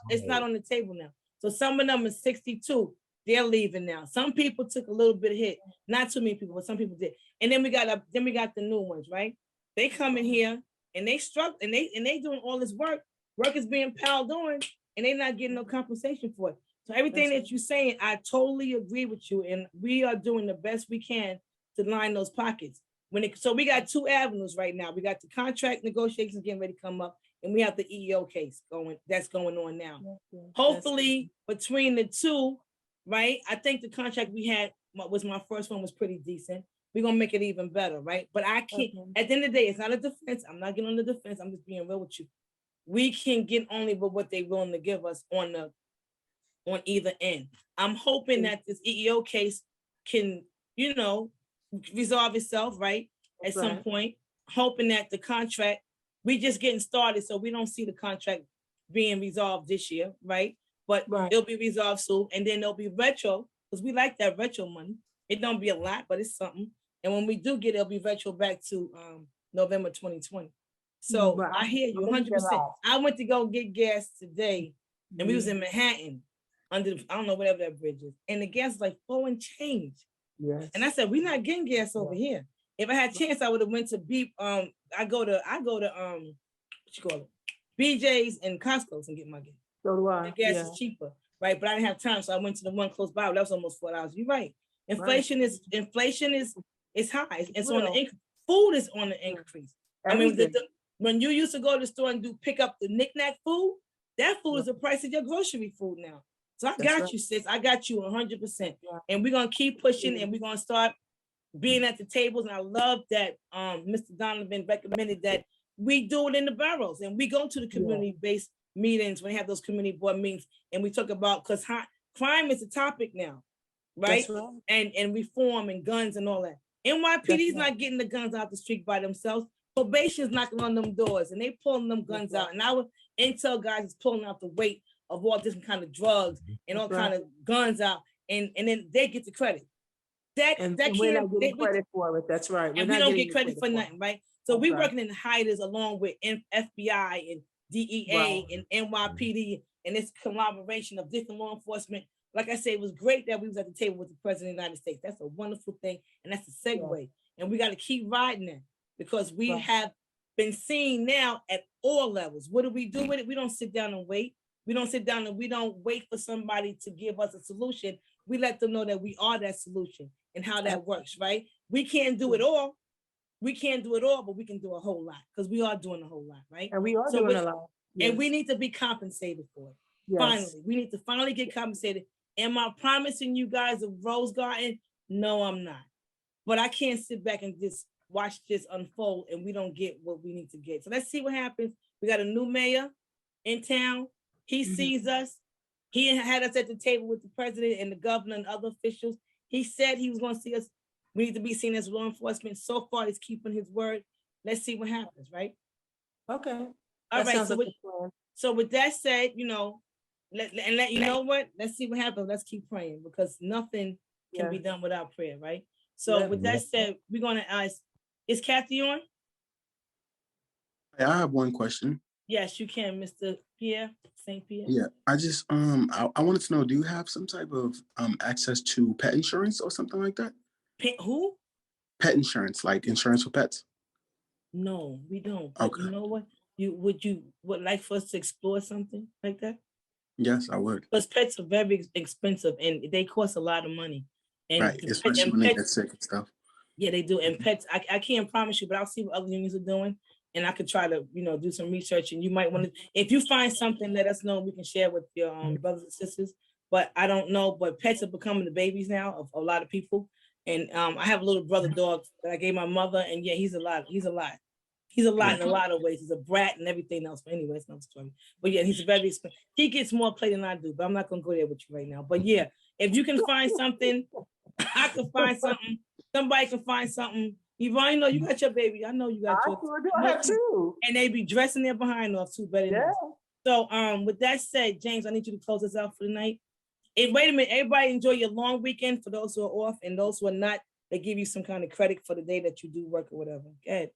Speaker 1: it's not on the table now. So some of them are 62. They're leaving now. Some people took a little bit of hit. Not too many people, but some people did. And then we got the new ones, right? They come in here and they struggle and they doing all this work. Work is being piled on, and they're not getting no compensation for it. So everything that you're saying, I totally agree with you, and we are doing the best we can to line those pockets. So we got two avenues right now. We got the contract negotiations getting ready to come up, and we have the EEO case that's going on now. Hopefully between the two, right? I think the contract we had was my first one was pretty decent. we're gonna make it even better, right? But I can't, at the end of the day, it's not a defense. I'm not getting on the defense. I'm just being real with you. We can get only with what they're willing to give us on either end. I'm hoping that this EEO case can, resolve itself, right? At some point, hoping that the contract, we just getting started, so we don't see the contract being resolved this year, right? But it'll be resolved soon, and then there'll be retro, because we like that retro money. It don't be a lot, but it's something. And when we do get it, it'll be retro back to November 2020. So I hear you 100%. I went to go get gas today, and we was in Manhattan under, I don't know, whatever that bridge is. And the gas was like 4 and change. Yes. And I said, we're not getting gas over here. If I had a chance, I would have went to I go to what you call it? BJ's and Costco's and get my gas.
Speaker 12: So do I.
Speaker 1: The gas is cheaper, right? But I didn't have time, so I went to the one close by. That was almost $4. You're right. Inflation is high. It's on the increase. Food is on the increase. Everything. I mean, when you used to go to the store and pick up the knick-knack food, that food is the price of your grocery food now. So I got you, sis. I got you 100%. And we're gonna keep pushing, and we're gonna start being at the tables. And I love that Mr. Donovan recommended that we do it in the boroughs, and we go to the community-based meetings when they have those community board meetings, and we talk about, because crime is a topic now, right? And reform and guns and all that. NYPD's not getting the guns out the street by themselves. Probation's knocking on them doors, and they pulling them guns out. And our intel guys is pulling out the weight of all different kind of drugs and all kind of guns out, and then they get the credit.
Speaker 12: We're not getting credit for it. That's right.
Speaker 1: And we don't get credit for nothing, right? So we're working in hiders along with FBI and DEA and NYPD, and this collaboration of different law enforcement. Like I said, it was great that we was at the table with the President of the United States. That's a wonderful thing, and that's a segue. And we got to keep riding that, because we have been seeing now at all levels. What do we do with it? We don't sit down and wait. We don't sit down and we don't wait for somebody to give us a solution. We let them know that we are that solution and how that works, right? We can't do it all. We can't do it all, but we can do a whole lot, because we are doing a whole lot, right?
Speaker 12: And we are doing a lot. Yes.
Speaker 1: And we need to be compensated for it.
Speaker 12: Yes.
Speaker 1: Finally, we need to finally get compensated. Am I promising you guys a rose garden? No, I'm not. But I can't sit back and just watch this unfold and we don't get what we need to get. So let's see what happens. We got a new mayor in town. He sees us. He had us at the table with the president and the governor and other officials. He said he was going to see us. We need to be seen as law enforcement. So far, he's keeping his word. Let's see what happens, right?
Speaker 12: Okay.
Speaker 1: All right. So with that said, let you know what? Let's see what happens. Let's keep praying, because nothing can be done without prayer, right? So with that said, we're going to ask, is Kathy on?
Speaker 13: I have one question.
Speaker 1: Yes, you can, Mr. Pierre, St. Pierre.
Speaker 13: Yeah, I just I wanted to know, do you have some type of access to pet insurance or something like that?
Speaker 1: Who?
Speaker 13: Pet insurance, like insurance for pets?
Speaker 1: No, we don't. But you know what? Would like for us to explore something like that?
Speaker 13: Yes, I would.
Speaker 1: Because pets are very expensive and they cost a lot of money. And
Speaker 13: right, especially when they get sick and stuff.
Speaker 1: Yeah, they do. And pets, I can't promise you, but I'll see what other unions are doing. And I could try to, do some research. And you might want to, if you find something, let us know. We can share with your brothers and sisters. But I don't know. But pets are becoming the babies now of a lot of people. And I have a little brother dog that I gave my mother. And yeah, he's a lot. He's a lot in a lot of ways. He's a brat and everything else. But anyway, it's not a story. But yeah, he's very expensive. He gets more play than I do. But I'm not going to go there with you right now. But yeah, if you can find something, I can find something. Somebody can find something. Yvonne, you got your baby. I know you got your.
Speaker 12: I have too.
Speaker 1: And they be dressing their behind off too, better than So with that said, James, I need you to close us out for the night. And wait a minute, everybody enjoy your long weekend. For those who are off and those who are not, they give you some kind of credit for the day that you do work or whatever. Go ahead.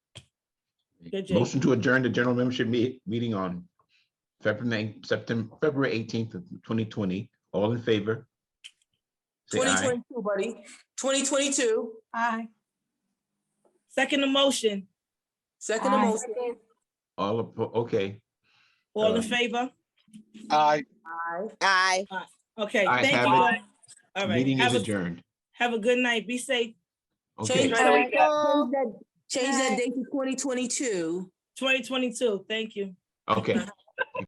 Speaker 1: Good,
Speaker 14: motion to adjourn the general membership meeting on February 18th of 2020. All in favor? Say
Speaker 12: 2022,
Speaker 14: aye.
Speaker 12: buddy. 2022.
Speaker 6: Aye.
Speaker 1: Second motion.
Speaker 12: Second motion.
Speaker 14: Okay.
Speaker 1: All in favor?
Speaker 11: Aye.
Speaker 3: Aye.
Speaker 1: Okay,
Speaker 14: I
Speaker 1: thank
Speaker 14: have
Speaker 1: you.
Speaker 14: it.
Speaker 1: All right.
Speaker 14: Meeting is adjourned.
Speaker 1: Have a good night. Be safe.
Speaker 14: Okay.
Speaker 12: Change that date to 2022.
Speaker 1: 2022. Thank you.
Speaker 14: Okay.